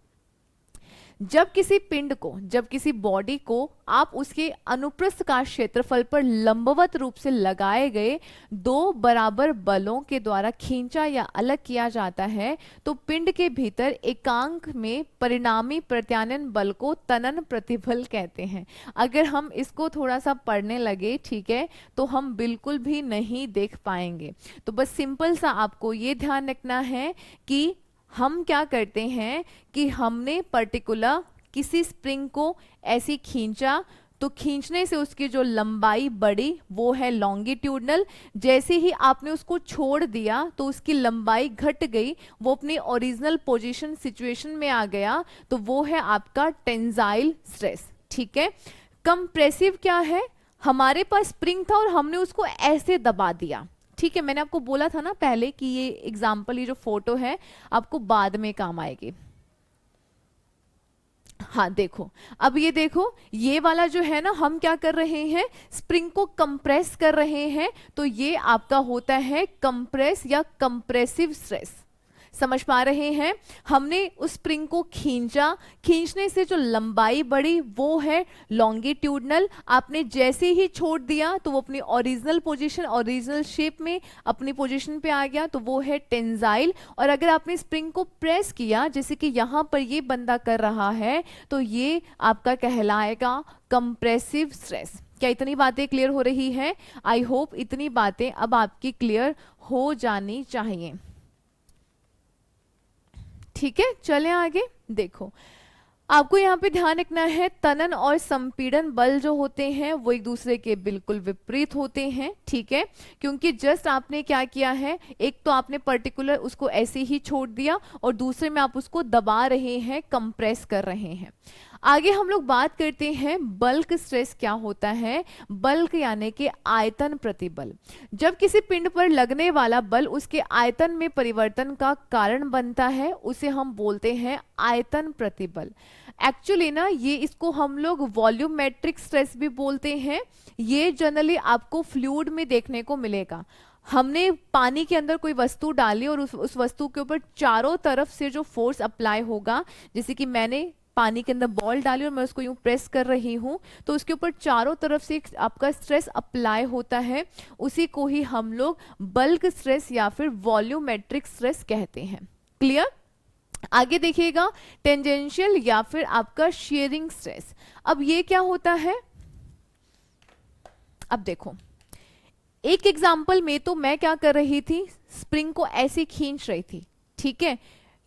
जब किसी पिंड को, जब किसी बॉडी को आप उसके अनुप्रस्थ काश क्षेत्रफल पर लंबवत रूप से लगाए गए 2 बराबर बलों के द्वारा खींचा या अलग किया जाता है तो पिंड के भीतर एकांक में परिणामी प्रत्यानयन बल को तनन प्रतिबल कहते हैं। अगर हम इसको थोड़ा सा पढ़ने लगे, ठीक है, तो हम बिल्कुल भी नहीं देख पाएंगे। तो बस सिंपल सा आपको ये ध्यान रखना है कि हम क्या करते हैं कि हमने पर्टिकुलर किसी स्प्रिंग को ऐसी खींचा तो खींचने से उसकी जो लंबाई बढ़ी वो है लॉन्गिट्यूडनल, जैसे ही आपने उसको छोड़ दिया तो उसकी लंबाई घट गई, वो अपनी ओरिजिनल पोजीशन सिचुएशन में आ गया, तो वो है आपका टेंजाइल स्ट्रेस। ठीक है, कंप्रेसिव क्या है, हमारे पास स्प्रिंग था और हमने उसको ऐसे दबा दिया, ठीक है। मैंने आपको बोला था ना पहले कि ये एग्जाम्पल, ये जो फोटो है आपको बाद में काम आएगी। हाँ देखो, अब ये देखो, ये वाला जो है ना, हम क्या कर रहे हैं, स्प्रिंग को कंप्रेस कर रहे हैं, तो ये आपका होता है कंप्रेस या कंप्रेसिव स्ट्रेस। समझ पा रहे हैं? हमने उस स्प्रिंग को खींचा, खींचने से जो लंबाई बढ़ी वो है लॉन्गिट्यूडनल। आपने जैसे ही छोड़ दिया तो वो अपनी ओरिजिनल पोजीशन, ओरिजिनल शेप में अपनी पोजीशन पे आ गया, तो वो है टेंजाइल। और अगर आपने स्प्रिंग को प्रेस किया, जैसे कि यहाँ पर ये बंदा कर रहा है, तो ये आपका कहलाएगा कंप्रेसिव स्ट्रेस। क्या इतनी बातें क्लियर हो रही हैं? आई होप इतनी बातें अब आपकी क्लियर हो जानी चाहिए। ठीक है, चलें आगे। देखो, आपको यहाँ पे ध्यान रखना है, तनन और संपीड़न बल जो होते हैं वो एक दूसरे के बिल्कुल विपरीत होते हैं, ठीक है। क्योंकि जस्ट आपने क्या किया है, एक तो आपने पर्टिकुलर उसको ऐसे ही छोड़ दिया और दूसरे में आप उसको दबा रहे हैं, कंप्रेस कर रहे हैं। आगे हम लोग बात करते हैं बल्क स्ट्रेस क्या होता है। बल्क यानी कि आयतन प्रतिबल। जब किसी पिंड पर लगने वाला बल उसके आयतन में परिवर्तन का कारण बनता है, उसे हम बोलते हैं आयतन प्रतिबल। एक्चुअली ना, ये इसको हम लोग वॉल्यूमेट्रिक स्ट्रेस भी बोलते हैं। ये जनरली आपको फ्लूइड में देखने को मिलेगा। हमने पानी के अंदर कोई वस्तु डाली और उस वस्तु के ऊपर चारों तरफ से जो फोर्स अप्लाई होगा, जैसे कि मैंने पानी के अंदर बॉल डाली और मैं उसको यूं प्रेस कर रही हूं, तो उसके ऊपर चारों तरफ से आपका स्ट्रेस अप्लाई होता है। उसी को ही हम लोग बल्क स्ट्रेस या फिर वॉल्यूमेट्रिक स्ट्रेस कहते हैं। क्लियर? आगे देखिएगा, टेंजेंशियल या फिर आपका शेयरिंग स्ट्रेस। अब ये क्या होता है? अब देखो, एक एग्जाम्पल में तो मैं क्या कर रही थी, स्प्रिंग को ऐसे खींच रही थी, ठीक है।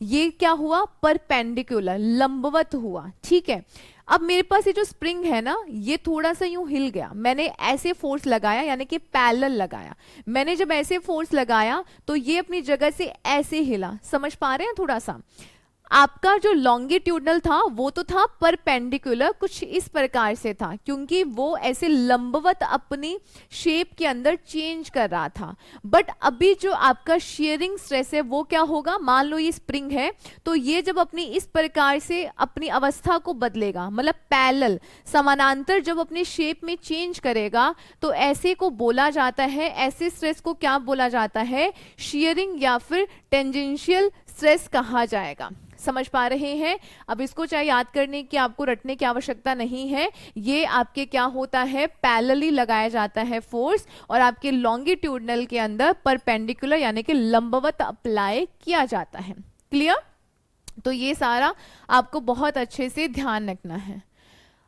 ये क्या हुआ, परपेंडिकुलर, लंबवत हुआ, ठीक है। अब मेरे पास ये जो स्प्रिंग है ना, ये थोड़ा सा यूं हिल गया, मैंने ऐसे फोर्स लगाया, यानी कि पैरेलल लगाया। मैंने जब ऐसे फोर्स लगाया तो ये अपनी जगह से ऐसे हिला। समझ पा रहे हैं? थोड़ा सा आपका जो लॉन्गिट्यूडनल था वो तो था परपेंडिकुलर, कुछ इस प्रकार से था, क्योंकि वो ऐसे लंबवत अपनी शेप के अंदर चेंज कर रहा था। बट अभी जो आपका शेयरिंग स्ट्रेस है वो क्या होगा, मान लो ये स्प्रिंग है, तो ये जब अपनी इस प्रकार से अपनी अवस्था को बदलेगा, मतलब पैरेलल, समानांतर जब अपनी शेप में चेंज करेगा, तो ऐसे को बोला जाता है, ऐसे स्ट्रेस को क्या बोला जाता है, शेयरिंग या फिर टेंजेंशियल स्ट्रेस कहा जाएगा। समझ पा रहे हैं? अब इसको चाहे याद करने की, आपको रटने की आवश्यकता नहीं है। ये आपके क्या होता है, पैरेलली लगाया जाता है फोर्स, और आपके लॉन्गिट्यूडनल के अंदर परपेंडिकुलर यानी कि लंबवत अप्लाई किया जाता है। क्लियर? तो ये सारा आपको बहुत अच्छे से ध्यान रखना है।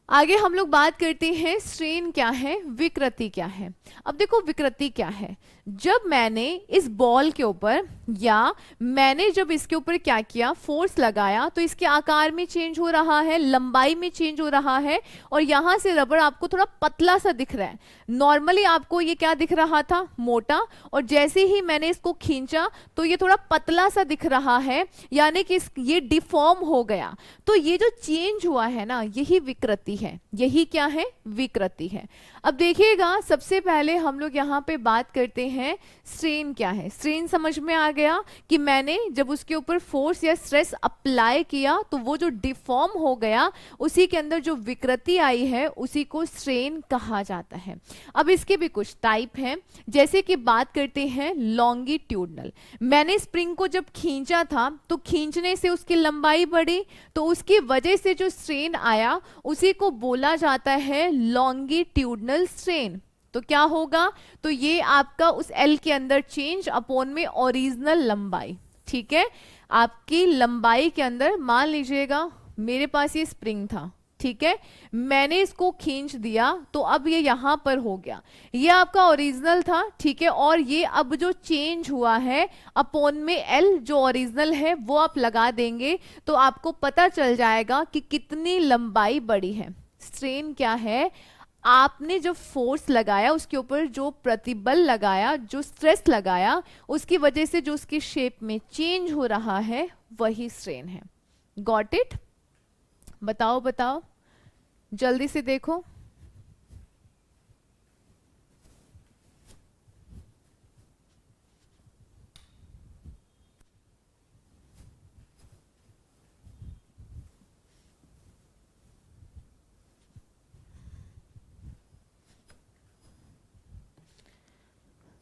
आगे हम लोग बात करते हैं स्ट्रेन क्या है, विकृति क्या है। अब देखो, विकृति क्या है, जब मैंने इस बॉल के ऊपर या मैंने जब इसके ऊपर क्या किया, फोर्स लगाया, तो इसके आकार में चेंज हो रहा है, लंबाई में चेंज हो रहा है, और यहां से रबड़ आपको थोड़ा पतला सा दिख रहा है। नॉर्मली आपको ये क्या दिख रहा था, मोटा, और जैसे ही मैंने इसको खींचा तो ये थोड़ा पतला सा दिख रहा है, यानी कि ये डिफॉर्म हो गया। तो ये जो चेंज हुआ है ना, यही विकृति है। यही क्या है, विकृति है। अब देखिएगा, सबसे पहले हम लोग यहाँ पे बात करते हैं स्ट्रेन क्या है। स्ट्रेन समझ में आ गया कि मैंने जब उसके ऊपर फोर्स या स्ट्रेस अप्लाई किया तो वो जो डिफॉर्म हो गया, उसी के अंदर जो विकृति आई है उसी को स्ट्रेन कहा जाता है। अब इसके भी कुछ टाइप हैं, जैसे कि बात करते हैं लॉन्गिट्यूडनल। मैंने स्प्रिंग को जब खींचा था तो खींचने से उसकी लंबाई बढ़ी, तो उसकी वजह से जो स्ट्रेन आया उसी को बोला जाता है लॉन्गिट्यूडनल स्ट्रेन। तो क्या होगा, तो ये आपका उस एल के अंदर चेंज अपॉन में ओरिजिनल लंबाई, ठीक है। आपकी लंबाई के अंदर मान लीजिएगा मेरे पास ये स्प्रिंग था, ठीक है, मैंने इसको खींच दिया तो अब ये यहां पर हो गया, ये आपका ओरिजिनल था, ठीक है। और ये अब जो चेंज हुआ है अपॉन में एल, जो ओरिजिनल है वो आप लगा देंगे, तो आपको पता चल जाएगा कि कितनी लंबाई बढ़ी है। स्ट्रेन क्या है, आपने जो फोर्स लगाया, उसके ऊपर जो प्रतिबल लगाया, जो स्ट्रेस लगाया, उसकी वजह से जो उसकी शेप में चेंज हो रहा है वही स्ट्रेन है। Got it? बताओ बताओ, जल्दी से देखो।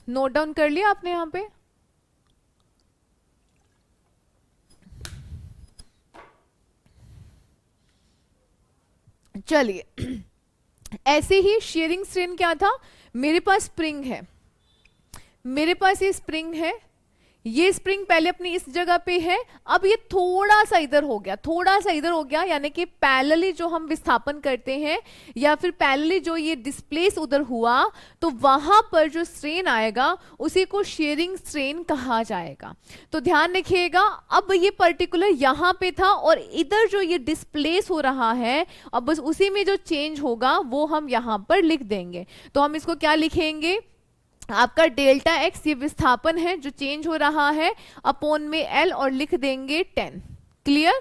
नोट डाउन कर लिया आपने यहाँ पे? चलिए ऐसे ही शेयरिंग स्ट्रेन क्या था, मेरे पास स्प्रिंग है, मेरे पास ये स्प्रिंग है, ये स्प्रिंग पहले अपनी इस जगह पे है, अब ये थोड़ा सा इधर हो गया, थोड़ा सा इधर हो गया, यानी कि पैरेलली जो हम विस्थापन करते हैं या फिर पैरेलली जो ये डिस्प्लेस उधर हुआ, तो वहां पर जो स्ट्रेन आएगा उसी को शेयरिंग स्ट्रेन कहा जाएगा। तो ध्यान रखिएगा, अब ये पर्टिकुलर यहां पे था और इधर जो ये डिस्प्लेस हो रहा है, अब बस उसी में जो चेंज होगा वो हम यहां पर लिख देंगे। तो हम इसको क्या लिखेंगे, आपका डेल्टा एक्स ये विस्थापन है जो चेंज हो रहा है, अपॉन में एल, और लिख देंगे 10। क्लियर?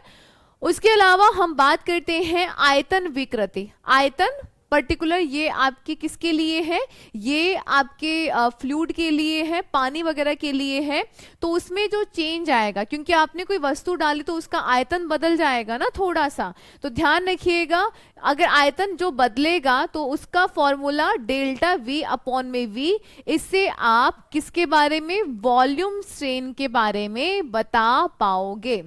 उसके अलावा हम बात करते हैं आयतन विकृति। आयतन पर्टिकुलर ये आपकी किसके लिए है, ये आपके फ्लूइड के लिए है, पानी वगैरह के लिए है। तो उसमें जो चेंज आएगा, क्योंकि आपने कोई वस्तु डाली तो उसका आयतन बदल जाएगा ना थोड़ा सा, तो ध्यान रखिएगा अगर आयतन जो बदलेगा तो उसका फॉर्मूला डेल्टा वी अपॉन में वी। इससे आप किसके बारे में, वॉल्यूम स्ट्रेन के बारे में बता पाओगे।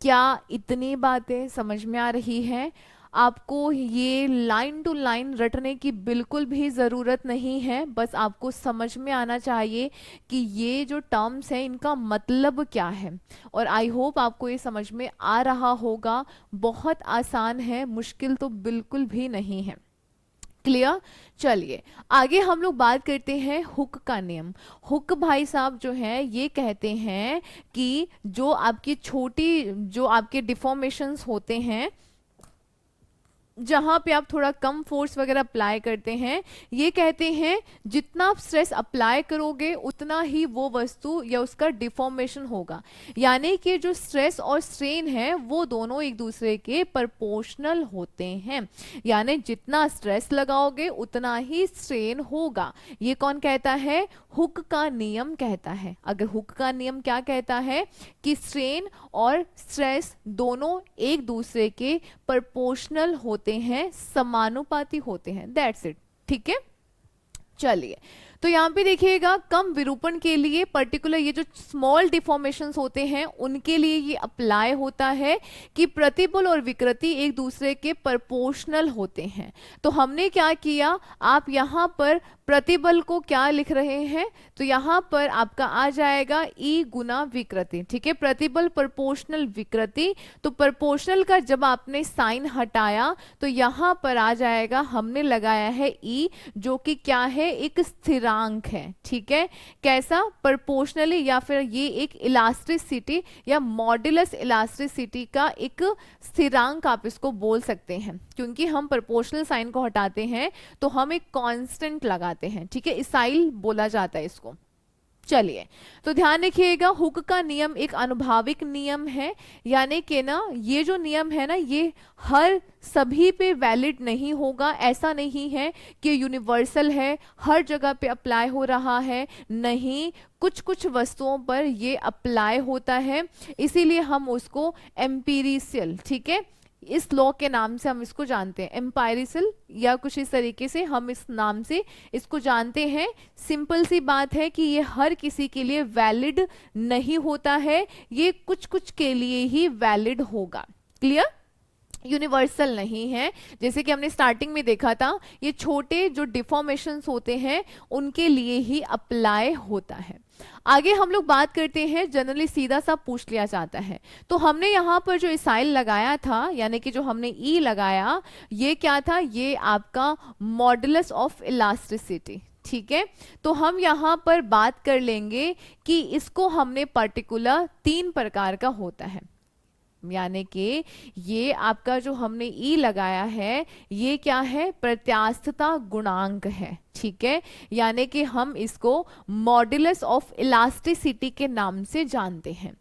क्या इतनी बातें समझ में आ रही है? आपको ये लाइन टू लाइन रटने की बिल्कुल भी ज़रूरत नहीं है, बस आपको समझ में आना चाहिए कि ये जो टर्म्स हैं इनका मतलब क्या है। और आई होप आपको ये समझ में आ रहा होगा, बहुत आसान है, मुश्किल तो बिल्कुल भी नहीं है। क्लियर? चलिए आगे हम लोग बात करते हैं हुक का नियम। हुक भाई साहब जो है ये कहते हैं कि जो आपकी छोटी जो आपके डिफॉर्मेशंस होते हैं, जहां पे आप थोड़ा कम फोर्स वगैरह अप्लाई करते हैं, ये कहते हैं जितना आप स्ट्रेस अप्लाई करोगे उतना ही वो वस्तु या उसका डिफॉर्मेशन होगा। यानी कि जो स्ट्रेस और स्ट्रेन है वो दोनों एक दूसरे के प्रोपोर्शनल होते हैं, यानी जितना स्ट्रेस लगाओगे उतना ही स्ट्रेन होगा। ये कौन कहता है? हुक का नियम कहता है। अगर हुक का नियम क्या कहता है कि स्ट्रेन और स्ट्रेस दोनों एक दूसरे के प्रोपोर्शनल होते हैं, समानुपाती होते हैं, दैट्स इट। ठीक है? चलिए तो यहाँ पे देखिएगा कम विरूपण के लिए पर्टिकुलर ये जो स्मॉल डिफॉर्मेशंस होते हैं उनके लिए ये अप्लाई होता है कि प्रतिबल और विकृति एक दूसरे के प्रोपोर्शनल होते हैं। तो हमने क्या किया, आप यहाँ पर प्रतिबल को क्या लिख रहे हैं, तो यहाँ पर आपका आ जाएगा E गुना विकृति। ठीक है? प्रतिबल प्रोपोर्शनल विकृति, तो प्रोपोर्शनल का जब आपने साइन हटाया तो यहाँ पर आ जाएगा, हमने लगाया है E जो कि क्या है, एक स्थिरांक है। ठीक है? कैसा? प्रोपोर्शनली, या फिर ये एक इलास्टिसिटी या मॉड्यूलस इलास्टिसिटी का एक स्थिरांक आप इसको बोल सकते हैं, क्योंकि हम प्रोपोर्शनल साइन को हटाते हैं तो हम एक कांस्टेंट लगाते हैं। ठीक है? इसाइल बोला जाता है इसको। चलिए तो ध्यान रखिएगा हुक का नियम एक अनुभाविक नियम है, यानी कि ना ये जो नियम है ना ये हर सभी पे वैलिड नहीं होगा। ऐसा नहीं है कि यूनिवर्सल है, हर जगह पे अप्लाई हो रहा है, नहीं, कुछ कुछ वस्तुओं पर ये अप्लाई होता है, इसीलिए हम उसको एम्पीरिशियल, ठीक है, इस लॉ के नाम से हम इसको जानते हैं, एम्पायरिसल, या कुछ इस तरीके से हम इस नाम से इसको जानते हैं। सिंपल सी बात है कि ये हर किसी के लिए वैलिड नहीं होता है, ये कुछ कुछ के लिए ही वैलिड होगा। क्लियर? यूनिवर्सल नहीं है। जैसे कि हमने स्टार्टिंग में देखा था, ये छोटे जो डिफॉर्मेशंस होते हैं उनके लिए ही अप्लाई होता है। आगे हम लोग बात करते हैं, जनरली सीधा सा पूछ लिया जाता है, तो हमने यहाँ पर जो इसाइल लगाया था, यानी कि जो हमने ई लगाया, ये क्या था, ये आपका मॉडुलस ऑफ इलास्टिसिटी। ठीक है? तो हम यहाँ पर बात कर लेंगे कि इसको हमने पर्टिकुलर 3 प्रकार का होता है, यानी कि ये आपका जो हमने ई लगाया है ये क्या है, प्रत्यास्थता गुणांक है। ठीक है? यानी कि हम इसको मॉडुलस ऑफ इलास्टिसिटी के नाम से जानते हैं।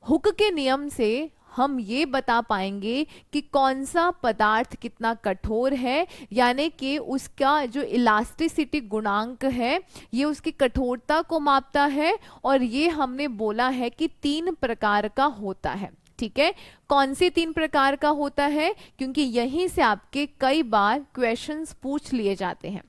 हुक के नियम से हम ये बता पाएंगे कि कौन सा पदार्थ कितना कठोर है, यानी कि उसका जो इलास्टिसिटी गुणांक है ये उसकी कठोरता को मापता है, और ये हमने बोला है कि 3 प्रकार का होता है। ठीक है? कौन से 3 प्रकार का होता है, क्योंकि यहीं से आपके कई बार क्वेश्चंस पूछ लिए जाते हैं।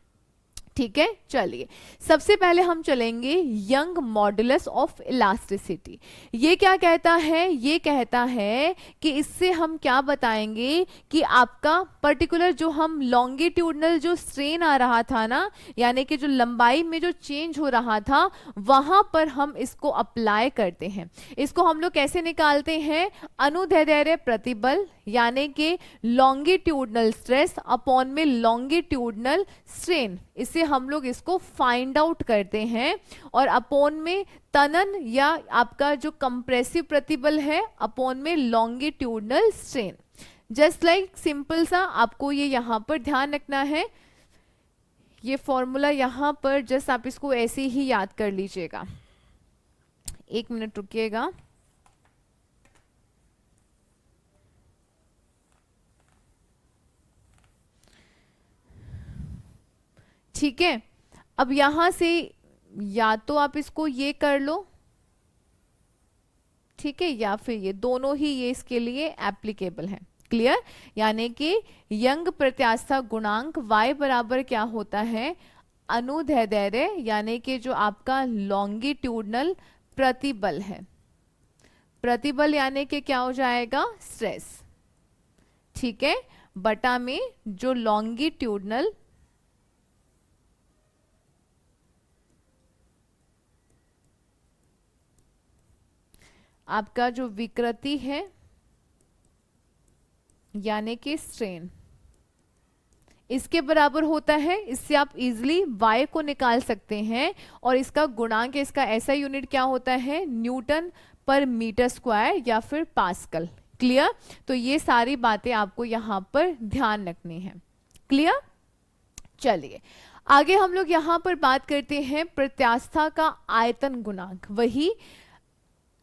ठीक है, चलिए सबसे पहले हम चलेंगे यंग मॉडुलस ऑफ इलास्टिसिटी। ये क्या कहता है? ये कहता है कि इससे हम क्या बताएंगे कि आपका पर्टिकुलर जो हम लॉन्गिट्यूडनल जो स्ट्रेन आ रहा था ना, यानी कि जो लंबाई में जो चेंज हो रहा था, वहां पर हम इसको अप्लाई करते हैं। इसको हम लोग कैसे निकालते हैं? अनुदैर्ध्य प्रतिबल यानी कि लॉन्गिट्यूडनल स्ट्रेस अपॉन में लॉन्गिट्यूडनल स्ट्रेन, इसे हम लोग इसको फाइंड आउट करते हैं। और अपॉन में तनन या आपका जो कंप्रेसिव प्रतिबल है अपॉन में longitudinal strain. Just like simple सा आपको ये यहां पर ध्यान रखना है। ये फॉर्मूला यहां पर जस्ट आप इसको ऐसे ही याद कर लीजिएगा। 1 मिनट रुकिएगा। ठीक है, अब यहां से या तो आप इसको ये कर लो, ठीक है, या फिर ये दोनों ही ये इसके लिए एप्लीकेबल है। क्लियर? यानी कि यंग प्रत्यास्था गुणांक y बराबर क्या होता है? अनुदैर्ध्य यानी कि जो आपका लॉन्गिट्यूडनल प्रतिबल है, प्रतिबल यानी कि क्या हो जाएगा? स्ट्रेस, ठीक है, बटा में जो लॉन्गिट्यूडनल आपका जो विकृति है यानी कि स्ट्रेन, इसके बराबर होता है। इससे आप इजीली y को निकाल सकते हैं और इसका गुणांक, इसका ऐसा यूनिट क्या होता है? न्यूटन पर मीटर स्क्वायर या फिर पास्कल। क्लियर? तो ये सारी बातें आपको यहां पर ध्यान रखनी है। क्लियर? चलिए आगे हम लोग यहां पर बात करते हैं प्रत्यास्था का आयतन गुणांक। वही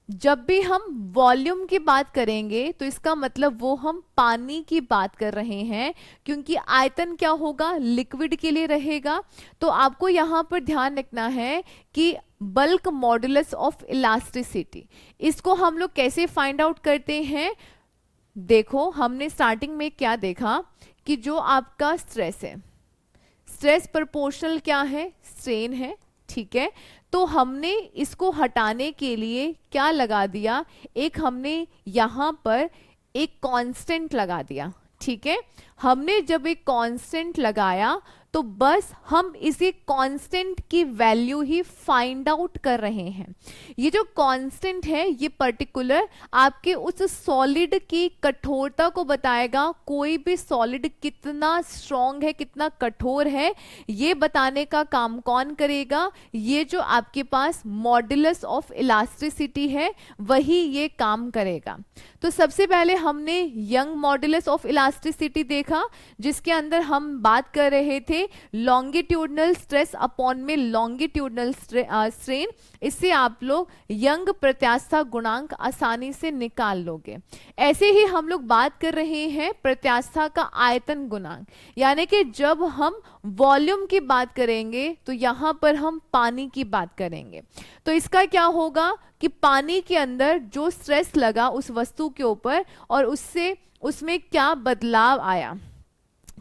जब भी हम वॉल्यूम की बात करेंगे तो इसका मतलब वो हम पानी की बात कर रहे हैं, क्योंकि आयतन क्या होगा? लिक्विड के लिए रहेगा। तो आपको यहां पर ध्यान रखना है कि बल्क मॉडुलस ऑफ इलास्टिसिटी, इसको हम लोग कैसे फाइंड आउट करते हैं? देखो हमने स्टार्टिंग में क्या देखा कि जो आपका स्ट्रेस है, स्ट्रेस प्रोपोर्शनल क्या है? स्ट्रेन है, ठीक है। तो हमने इसको हटाने के लिए क्या लगा दिया? एक हमने यहां पर एक कांस्टेंट लगा दिया, ठीक है। हमने जब एक कांस्टेंट लगाया तो बस हम इसी कांस्टेंट की वैल्यू ही फाइंड आउट कर रहे हैं। ये जो कांस्टेंट है ये पर्टिकुलर आपके उस सॉलिड की कठोरता को बताएगा। कोई भी सॉलिड कितना स्ट्रॉन्ग है, कितना कठोर है, ये बताने का काम कौन करेगा? ये जो आपके पास मॉडुलस ऑफ इलास्टिसिटी है वही ये काम करेगा। तो सबसे पहले हमने यंग मॉडुलस ऑफ इलास्टिसिटी देखा, जिसके अंदर हम बात कर रहे थे लॉन्गिट्यूडनल स्ट्रेस अपॉन में लॉन्गिट्यूडनल स्ट्रेन। इससे आप लोग यंग प्रत्यास्था गुणांक आसानी से निकाल लोगे। ऐसे ही हम लोग बात कर रहे हैं प्रत्यास्था का आयतन गुणांक, यानी कि जब हम वॉल्यूम की बात करेंगे तो यहां पर हम पानी की बात करेंगे। तो इसका क्या होगा कि पानी के अंदर जो स्ट्रेस लगा उस वस्तु के ऊपर और उससे उसमें क्या बदलाव आया,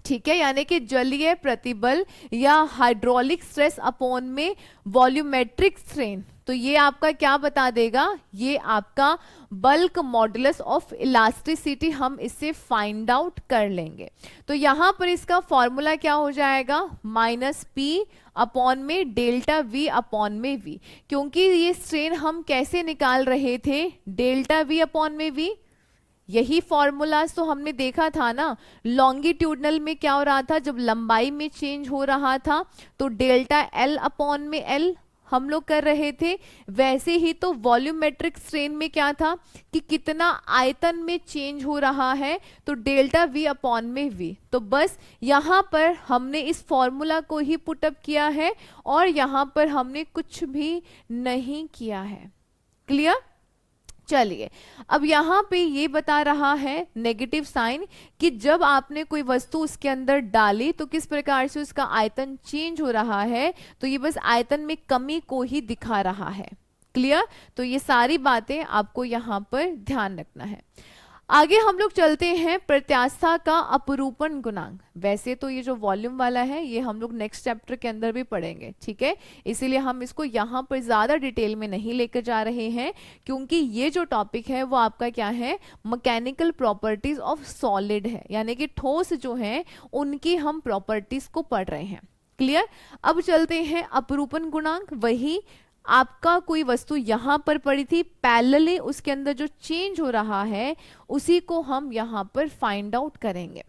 ठीक है, यानी कि जलीय प्रतिबल या हाइड्रोलिक स्ट्रेस अपॉन में वॉल्यूमेट्रिक स्ट्रेन। तो ये आपका क्या बता देगा? ये आपका बल्क मॉडुलस ऑफ इलास्टिसिटी हम इससे फाइंड आउट कर लेंगे। तो यहां पर इसका फॉर्मूला क्या हो जाएगा? -P अपॉन में डेल्टा V अपॉन में V। क्योंकि ये स्ट्रेन हम कैसे निकाल रहे थे? डेल्टा V अपॉन में V। यही फॉर्मूलाज तो हमने देखा था ना, लॉन्गिट्यूडनल में क्या हो रहा था? जब लंबाई में चेंज हो रहा था तो डेल्टा L अपॉन में L हम लोग कर रहे थे। वैसे ही तो वॉल्यूमेट्रिक स्ट्रेन में क्या था कि कितना आयतन में चेंज हो रहा है, तो डेल्टा V अपॉन में V। तो बस यहाँ पर हमने इस फॉर्मूला को ही पुटअप किया है और यहाँ पर हमने कुछ भी नहीं किया है। क्लियर? चलिए अब यहाँ पे ये बता रहा है नेगेटिव साइन कि जब आपने कोई वस्तु उसके अंदर डाली तो किस प्रकार से उसका आयतन चेंज हो रहा है। तो ये बस आयतन में कमी को ही दिखा रहा है। क्लियर? तो ये सारी बातें आपको यहाँ पर ध्यान रखना है। आगे हम लोग चलते हैं प्रत्यास्था का अपरूपण गुणांक। वैसे तो ये जो वॉल्यूम वाला है ये हम लोग नेक्स्ट चैप्टर के अंदर भी पढ़ेंगे, ठीक है, इसीलिए हम इसको यहाँ पर ज़्यादा डिटेल में नहीं लेकर जा रहे हैं, क्योंकि ये जो टॉपिक है वो आपका क्या है, मैकेनिकल प्रॉपर्टीज ऑफ सॉलिड है, यानी कि ठोस जो है उनकी हम प्रॉपर्टीज को पढ़ रहे हैं। क्लियर। अब चलते हैं अपरूपण गुणांक। वही आपका कोई वस्तु यहां पर पड़ी थी, पैरेलली उसके अंदर जो चेंज हो रहा है उसी को हम यहां पर फाइंड आउट करेंगे।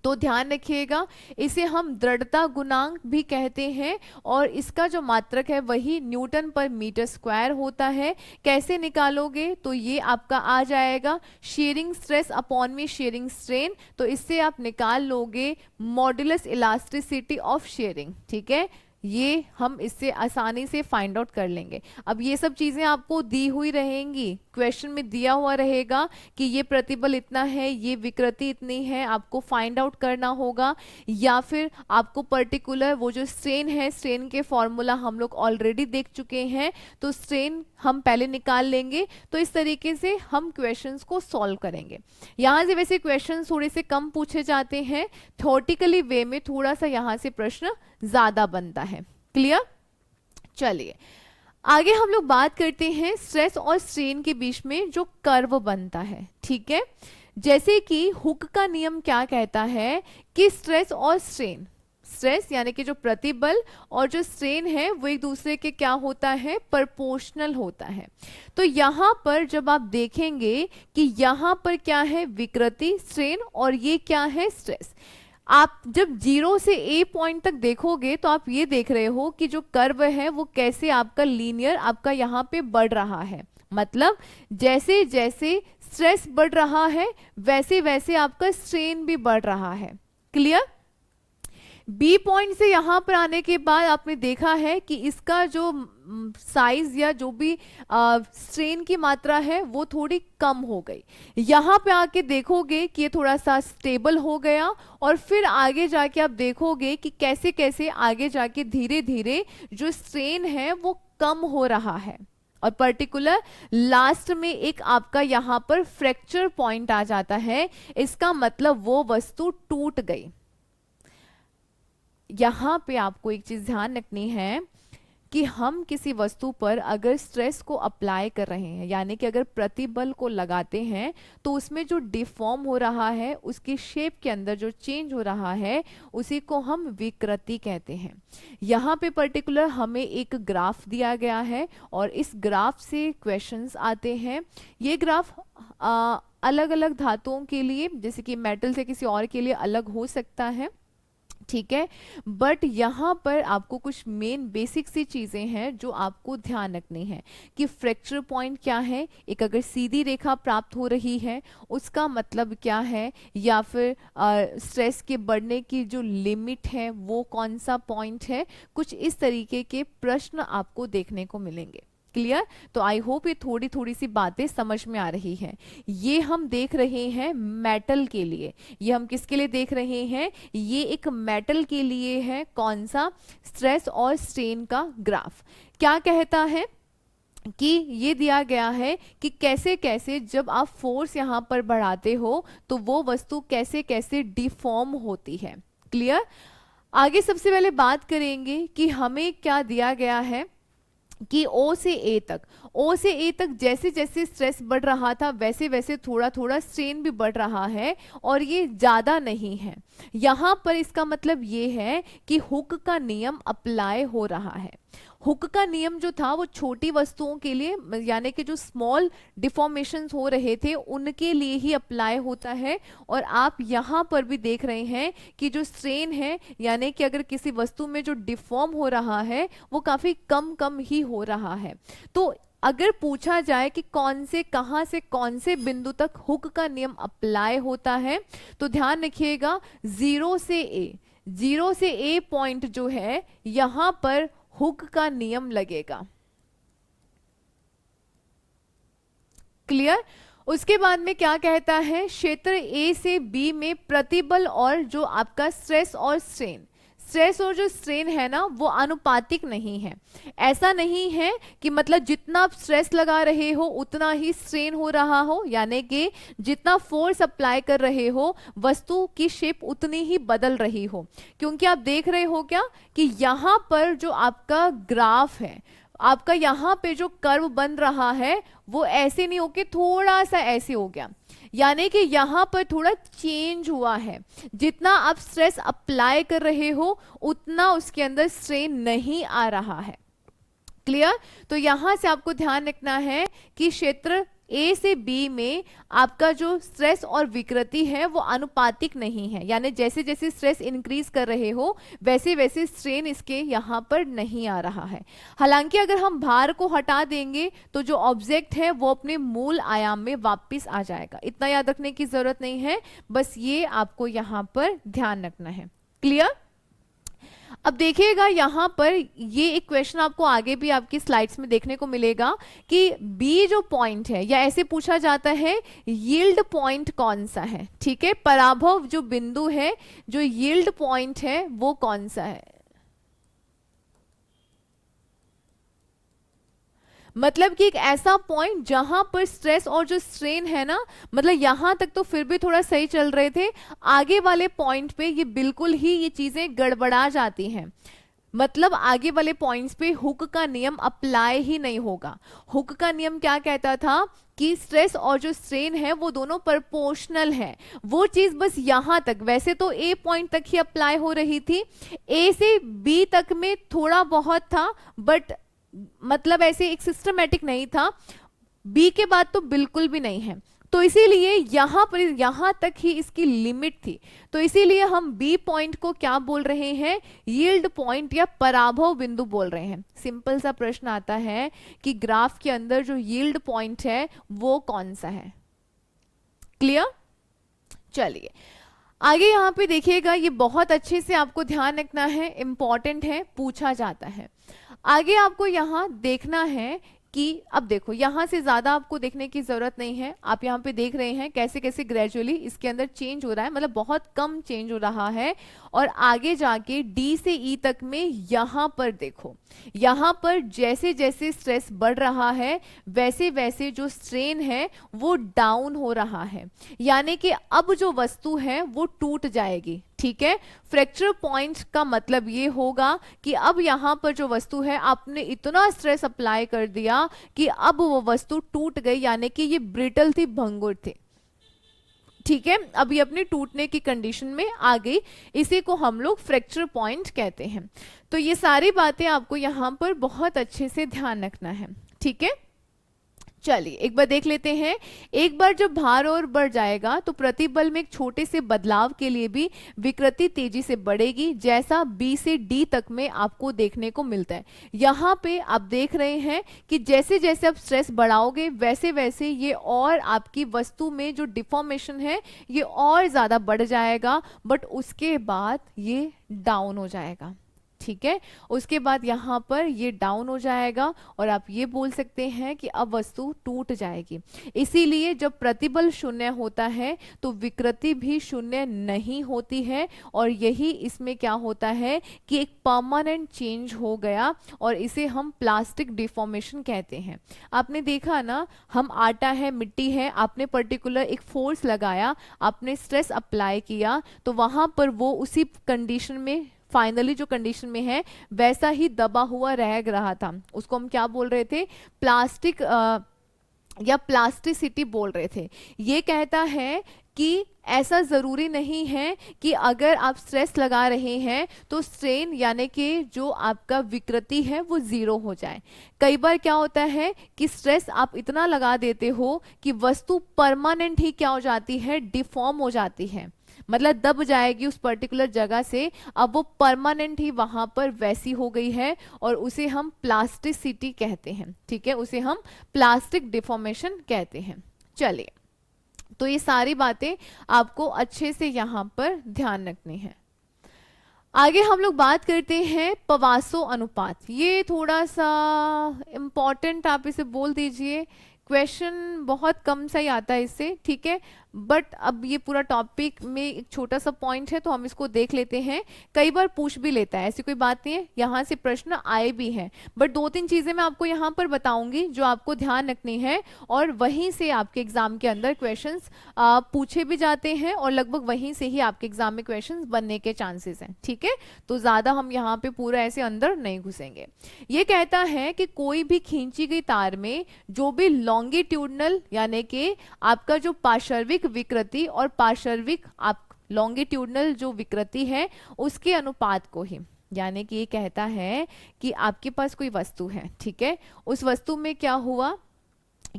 तो ध्यान रखिएगा, इसे हम दृढ़ता गुणांक भी कहते हैं और इसका जो मात्रक है वही न्यूटन पर मीटर स्क्वायर होता है। कैसे निकालोगे, तो ये आपका आ जाएगा शेयरिंग स्ट्रेस अपॉन में शेयरिंग स्ट्रेन, तो इससे आप निकाल लोगे मॉड्यूलस इलास्टिसिटी ऑफ शेयरिंग, ठीक है, ये हम इससे आसानी से फाइंड आउट कर लेंगे। अब ये सब चीजें आपको दी हुई रहेंगी, क्वेश्चन में दिया हुआ रहेगा कि ये प्रतिबल इतना है, ये विकृति इतनी है, आपको फाइंड आउट करना होगा, या फिर आपको पर्टिकुलर वो जो स्ट्रेन है, स्ट्रेन के फॉर्मूला हम लोग ऑलरेडी देख चुके हैं, तो स्ट्रेन हम पहले निकाल लेंगे। तो इस तरीके से हम क्वेश्चंस को सॉल्व करेंगे। यहाँ से वैसे क्वेश्चन थोड़े से कम पूछे जाते हैं, थ्योरेटिकली वे में थोड़ा सा यहाँ से प्रश्न ज्यादा बनता है। क्लियर। चलिए आगे हम लोग बात करते हैं स्ट्रेस और स्ट्रेन के बीच में जो कर्व बनता है, ठीक है। जैसे कि हुक का नियम क्या कहता है कि स्ट्रेस और स्ट्रेन, स्ट्रेस यानी कि जो प्रतिबल और जो स्ट्रेन है वो एक दूसरे के क्या होता है, प्रोपोर्शनल होता है। तो यहाँ पर जब आप देखेंगे कि यहाँ पर क्या है, विकृति स्ट्रेन, और ये क्या है, स्ट्रेस। आप जब 0 से A पॉइंट तक देखोगे तो आप ये देख रहे हो कि जो कर्व है वो कैसे आपका लीनियर आपका यहाँ पे बढ़ रहा है, मतलब जैसे जैसे स्ट्रेस बढ़ रहा है वैसे वैसे आपका स्ट्रेन भी बढ़ रहा है। क्लियर। बी पॉइंट से यहां पर आने के बाद आपने देखा है कि इसका जो साइज या जो भी स्ट्रेन की मात्रा है वो थोड़ी कम हो गई। यहां पे आके देखोगे कि ये थोड़ा सा स्टेबल हो गया, और फिर आगे जाके आप देखोगे कि कैसे कैसे आगे जाके धीरे धीरे जो स्ट्रेन है वो कम हो रहा है, और पर्टिकुलर लास्ट में एक आपका यहां पर फ्रैक्चर पॉइंट आ जाता है। इसका मतलब वो वस्तु टूट गई। यहां पे आपको एक चीज ध्यान रखनी है कि हम किसी वस्तु पर अगर स्ट्रेस को अप्लाई कर रहे हैं, यानी कि अगर प्रतिबल को लगाते हैं, तो उसमें जो डिफॉर्म हो रहा है, उसकी शेप के अंदर जो चेंज हो रहा है, उसी को हम विकृति कहते हैं। यहाँ पे पर्टिकुलर हमें एक ग्राफ दिया गया है और इस ग्राफ से क्वेश्चंस आते हैं। ये ग्राफ अलग अलग धातुओं के लिए, जैसे कि मेटल से किसी और के लिए अलग हो सकता है, ठीक है, बट यहाँ पर आपको कुछ मेन बेसिक सी चीजें हैं जो आपको ध्यान रखनी है कि फ्रैक्चर पॉइंट क्या है, एक अगर सीधी रेखा प्राप्त हो रही है उसका मतलब क्या है, या फिर स्ट्रेस के बढ़ने की जो लिमिट है वो कौन सा पॉइंट है, कुछ इस तरीके के प्रश्न आपको देखने को मिलेंगे। क्लियर। तो आई होप ये थोड़ी थोड़ी सी बातें समझ में आ रही हैं। ये हम देख रहे हैं मेटल के लिए, ये हम किसके लिए देख रहे हैं, ये एक मेटल के लिए है। कौन सा, स्ट्रेस और स्ट्रेन का ग्राफ। क्या कहता है कि ये दिया गया है कि कैसे कैसे जब आप फोर्स यहां पर बढ़ाते हो तो वो वस्तु कैसे कैसे डिफॉर्म होती है। क्लियर। आगे सबसे पहले बात करेंगे कि हमें क्या दिया गया है कि O से A तक जैसे जैसे स्ट्रेस बढ़ रहा था वैसे वैसे थोड़ा थोड़ा स्ट्रेन भी बढ़ रहा है, और ये ज्यादा नहीं है। यहाँ पर इसका मतलब ये है कि हुक का नियम अप्लाई हो रहा है। हुक का नियम जो था वो छोटी वस्तुओं के लिए, यानी कि जो स्मॉल डिफॉर्मेशंस हो रहे थे उनके लिए ही अप्लाई होता है। और आप यहाँ पर भी देख रहे हैं कि जो स्ट्रेन है, यानी कि अगर किसी वस्तु में जो डिफॉर्म हो रहा है वो काफी कम कम ही हो रहा है। तो अगर पूछा जाए कि कौन से कहां से कौन से बिंदु तक हुक का नियम अप्लाई होता है, तो ध्यान रखिएगा 0 से A पॉइंट जो है यहां पर हुक का नियम लगेगा। क्लियर। उसके बाद में क्या कहता है, क्षेत्र A से B में प्रतिबल और जो आपका स्ट्रेस और स्ट्रेन, स्ट्रेस और जो स्ट्रेन है ना वो अनुपातिक नहीं है। ऐसा नहीं है कि मतलब जितना आप स्ट्रेस लगा रहे हो उतना ही स्ट्रेन हो रहा हो, यानी कि जितना फोर्स अप्लाई कर रहे हो वस्तु की शेप उतनी ही बदल रही हो। क्योंकि आप देख रहे हो क्या कि यहाँ पर जो आपका ग्राफ है, आपका यहाँ पे जो कर्व बन रहा है वो ऐसे नहीं होके थोड़ा सा ऐसे हो गया, यानी कि यहाँ पर थोड़ा चेंज हुआ है। जितना आप स्ट्रेस अप्लाई कर रहे हो उतना उसके अंदर स्ट्रेन नहीं आ रहा है। क्लियर? तो यहां से आपको ध्यान रखना है कि क्षेत्र ए से बी में आपका जो स्ट्रेस और विकृति है वो अनुपातिक नहीं है, यानी जैसे जैसे स्ट्रेस इंक्रीज कर रहे हो वैसे वैसे स्ट्रेन इसके यहाँ पर नहीं आ रहा है। हालांकि अगर हम भार को हटा देंगे तो जो ऑब्जेक्ट है वो अपने मूल आयाम में वापस आ जाएगा। इतना याद रखने की जरूरत नहीं है, बस ये आपको यहाँ पर ध्यान रखना है। क्लियर? अब देखिएगा यहाँ पर ये एक क्वेश्चन आपको आगे भी आपकी स्लाइड्स में देखने को मिलेगा कि बी जो पॉइंट है, या ऐसे पूछा जाता है यील्ड पॉइंट कौन सा है। ठीक है, पराभव जो बिंदु है, जो यील्ड पॉइंट है वो कौन सा है। मतलब कि एक ऐसा पॉइंट जहां पर स्ट्रेस और जो स्ट्रेन है ना, मतलब यहां तक तो फिर भी थोड़ा सही चल रहे थे, आगे वाले पॉइंट पे ये बिल्कुल ही ये चीजें गड़बड़ा जाती हैं। मतलब आगे वाले पॉइंट्स पे हुक का नियम अप्लाई ही नहीं होगा। हुक का नियम क्या कहता था कि स्ट्रेस और जो स्ट्रेन है वो दोनों प्रोपोर्शनल है। वो चीज बस यहां तक, वैसे तो ए पॉइंट तक ही अप्लाई हो रही थी, ए से बी तक में थोड़ा बहुत था, बट मतलब ऐसे एक सिस्टमेटिक नहीं था। बी के बाद तो बिल्कुल भी नहीं है, तो इसीलिए यहां पर यहां तक ही इसकी लिमिट थी। तो इसीलिए हम बी पॉइंट को क्या बोल रहे हैं, यील्ड पॉइंट या पराभव बिंदु बोल रहे हैं। सिंपल सा प्रश्न आता है कि ग्राफ के अंदर जो यील्ड पॉइंट है वो कौन सा है। क्लियर? चलिए आगे यहाँ पे देखिएगा, ये बहुत अच्छे से आपको ध्यान रखना है, इंपॉर्टेंट है, पूछा जाता है। आगे आपको यहाँ देखना है कि अब देखो यहाँ से ज्यादा आपको देखने की जरूरत नहीं है। आप यहाँ पे देख रहे हैं कैसे कैसे ग्रेजुअली इसके अंदर चेंज हो रहा है, मतलब बहुत कम चेंज हो रहा है। और आगे जाके डी से ई तक में यहाँ पर देखो, यहाँ पर जैसे जैसे स्ट्रेस बढ़ रहा है वैसे वैसे जो स्ट्रेन है वो डाउन हो रहा है, यानी कि अब जो वस्तु है वो टूट जाएगी। ठीक है, फ्रैक्चर पॉइंट का मतलब ये होगा कि अब यहाँ पर जो वस्तु है आपने इतना स्ट्रेस अप्लाई कर दिया कि अब वो वस्तु टूट गई, यानी कि ये ब्रिटल थी, भंगुर थी। ठीक है, अब ये अपनी टूटने की कंडीशन में आ गई, इसी को हम लोग फ्रैक्चर पॉइंट कहते हैं। तो ये सारी बातें आपको यहाँ पर बहुत अच्छे से ध्यान रखना है। ठीक है, चलिए एक बार देख लेते हैं। एक बार जब भार और बढ़ जाएगा तो प्रतिबल में एक छोटे से बदलाव के लिए भी विकृति तेजी से बढ़ेगी, जैसा बी से डी तक में आपको देखने को मिलता है। यहाँ पे आप देख रहे हैं कि जैसे जैसे आप स्ट्रेस बढ़ाओगे वैसे वैसे ये और आपकी वस्तु में जो डिफॉर्मेशन है ये और ज्यादा बढ़ जाएगा, बट उसके बाद ये डाउन हो जाएगा। ठीक है, उसके बाद यहाँ पर ये डाउन हो जाएगा और आप ये बोल सकते हैं कि अब वस्तु टूट जाएगी। इसीलिए जब प्रतिबल शून्य होता है तो विकृति भी शून्य नहीं होती है, और यही इसमें क्या होता है कि एक परमानेंट चेंज हो गया, और इसे हम प्लास्टिक डिफॉर्मेशन कहते हैं। आपने देखा ना, हम आटा है, मिट्टी है, आपने पर्टिकुलर एक फोर्स लगाया, आपने स्ट्रेस अप्लाई किया, तो वहां पर वो उसी कंडीशन में फाइनली जो कंडीशन में है वैसा ही दबा हुआ रह रहा था। उसको हम क्या बोल रहे थे, प्लास्टिक या प्लास्टिसिटी बोल रहे थे। ये कहता है कि ऐसा जरूरी नहीं है कि अगर आप स्ट्रेस लगा रहे हैं तो स्ट्रेन यानी कि जो आपका विकृति है वो जीरो हो जाए। कई बार क्या होता है कि स्ट्रेस आप इतना लगा देते हो कि वस्तु परमानेंट ही क्या हो जाती है, डिफॉर्म हो जाती है, मतलब दब जाएगी उस पर्टिकुलर जगह से, अब वो परमानेंट ही वहां पर वैसी हो गई है, और उसे हम प्लास्टिसिटी कहते हैं। ठीक है, उसे हम प्लास्टिक डिफॉर्मेशन कहते हैं। चलिए, तो ये सारी बातें आपको अच्छे से यहाँ पर ध्यान रखनी है। आगे हम लोग बात करते हैं पवासो अनुपात। ये थोड़ा सा इम्पोर्टेंट, आप इसे बोल दीजिए, क्वेश्चन बहुत कम सा ही आता है इससे। ठीक है, बट अब ये पूरा टॉपिक में एक छोटा सा पॉइंट है तो हम इसको देख लेते हैं। कई बार पूछ भी लेता है, ऐसी कोई बात नहीं है, यहाँ से प्रश्न आए भी हैं, बट दो तीन चीजें मैं आपको यहाँ पर बताऊंगी जो आपको ध्यान रखनी है, और वहीं से आपके एग्जाम के अंदर क्वेश्चंस पूछे भी जाते हैं और लगभग वहीं से ही आपके एग्जाम में क्वेश्चंस बनने के चांसेस हैं। ठीक है, तो ज्यादा हम यहाँ पे पूरा ऐसे अंदर नहीं घुसेंगे। ये कहता है कि कोई भी खींची गई तार में जो भी लॉन्गिट्यूडनल यानी कि आपका जो पार्श्विक विकृति और पार्श्विक आप लॉन्गिट्यूडनल जो विकृति है उसके अनुपात को ही, यानी कि ये कहता है कि आपके पास कोई वस्तु है, ठीक है, उस वस्तु में क्या हुआ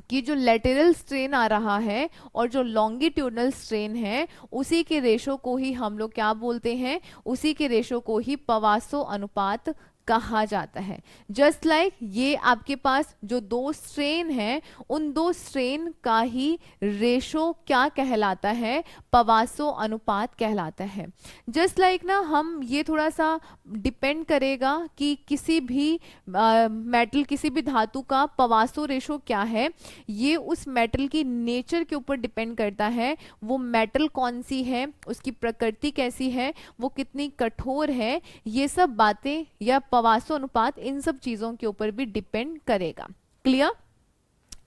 कि जो लेटरल स्ट्रेन आ रहा है और जो लॉन्गिट्यूडनल स्ट्रेन है उसी के रेशो को ही हम लोग क्या बोलते हैं, उसी के रेशो को ही पवासो अनुपात कहा जाता है। जस्ट लाइक ये आपके पास जो दो स्ट्रेन है उन दो स्ट्रेन का ही रेशो क्या कहलाता है, पवासो अनुपात कहलाता है। जस्ट लाइक ना हम ये थोड़ा सा डिपेंड करेगा कि किसी भी मेटल किसी भी धातु का पवासो रेशो क्या है, ये उस मेटल की नेचर के ऊपर डिपेंड करता है। वो मेटल कौन सी है, उसकी प्रकृति कैसी है, वो कितनी कठोर है, ये सब बातें या पवासो अनुपात इन सब चीजों के ऊपर भी डिपेंड करेगा। क्लियर?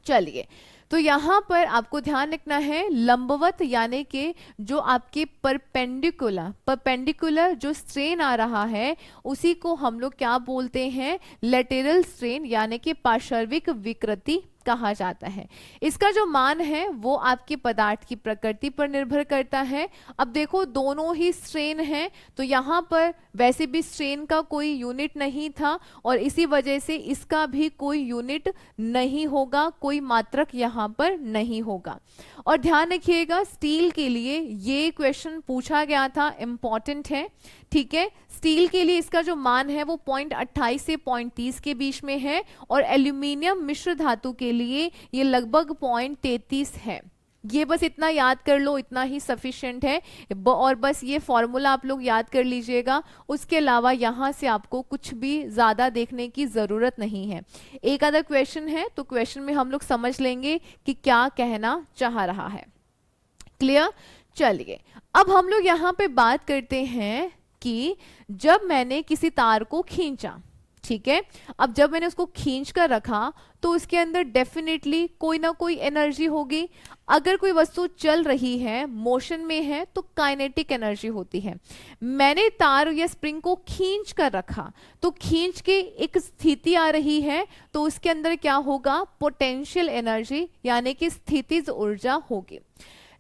चलिए, तो यहां पर आपको ध्यान रखना है लंबवत यानी कि जो आपके परपेंडिकुलर जो स्ट्रेन आ रहा है उसी को हम लोग क्या बोलते हैं, लेटरल स्ट्रेन यानी कि पार्श्विक विकृति कहा जाता है। इसका जो मान है वो आपके पदार्थ की प्रकृति पर निर्भर करता है। अब देखो दोनों ही स्ट्रेन हैं तो यहाँ पर वैसे भी स्ट्रेन का कोई यूनिट नहीं था और इसी वजह से इसका भी कोई यूनिट नहीं होगा, कोई मात्रक यहाँ पर नहीं होगा। और ध्यान रखिएगा स्टील के लिए ये क्वेश्चन पूछा गया था, इंपॉर्टेंट है, ठीक है। स्टील के लिए इसका जो मान है वो 0.28 से 0.30 के बीच में है और एल्यूमिनियम मिश्र धातु के लिए ये लगभग 0.33 है। ये बस इतना याद कर लो, इतना ही सफिशिएंट है। और बस ये फॉर्मूला आप लोग याद कर लीजिएगा, उसके अलावा यहाँ से आपको कुछ भी ज्यादा देखने की जरूरत नहीं है। एक आधा क्वेश्चन है तो क्वेश्चन में हम लोग समझ लेंगे कि क्या कहना चाह रहा है। क्लियर? चलिए, अब हम लोग यहाँ पे बात करते हैं कि जब मैंने किसी तार को खींचा, ठीक है, अब जब मैंने उसको खींच कर रखा तो उसके अंदर डेफिनेटली कोई ना कोई एनर्जी होगी। अगर कोई वस्तु चल रही है, मोशन में है, तो काइनेटिक एनर्जी होती है। मैंने तार या स्प्रिंग को खींच कर रखा तो खींच के एक स्थिति आ रही है तो उसके अंदर क्या होगा, पोटेंशियल एनर्जी यानी कि स्थितिज ऊर्जा होगी।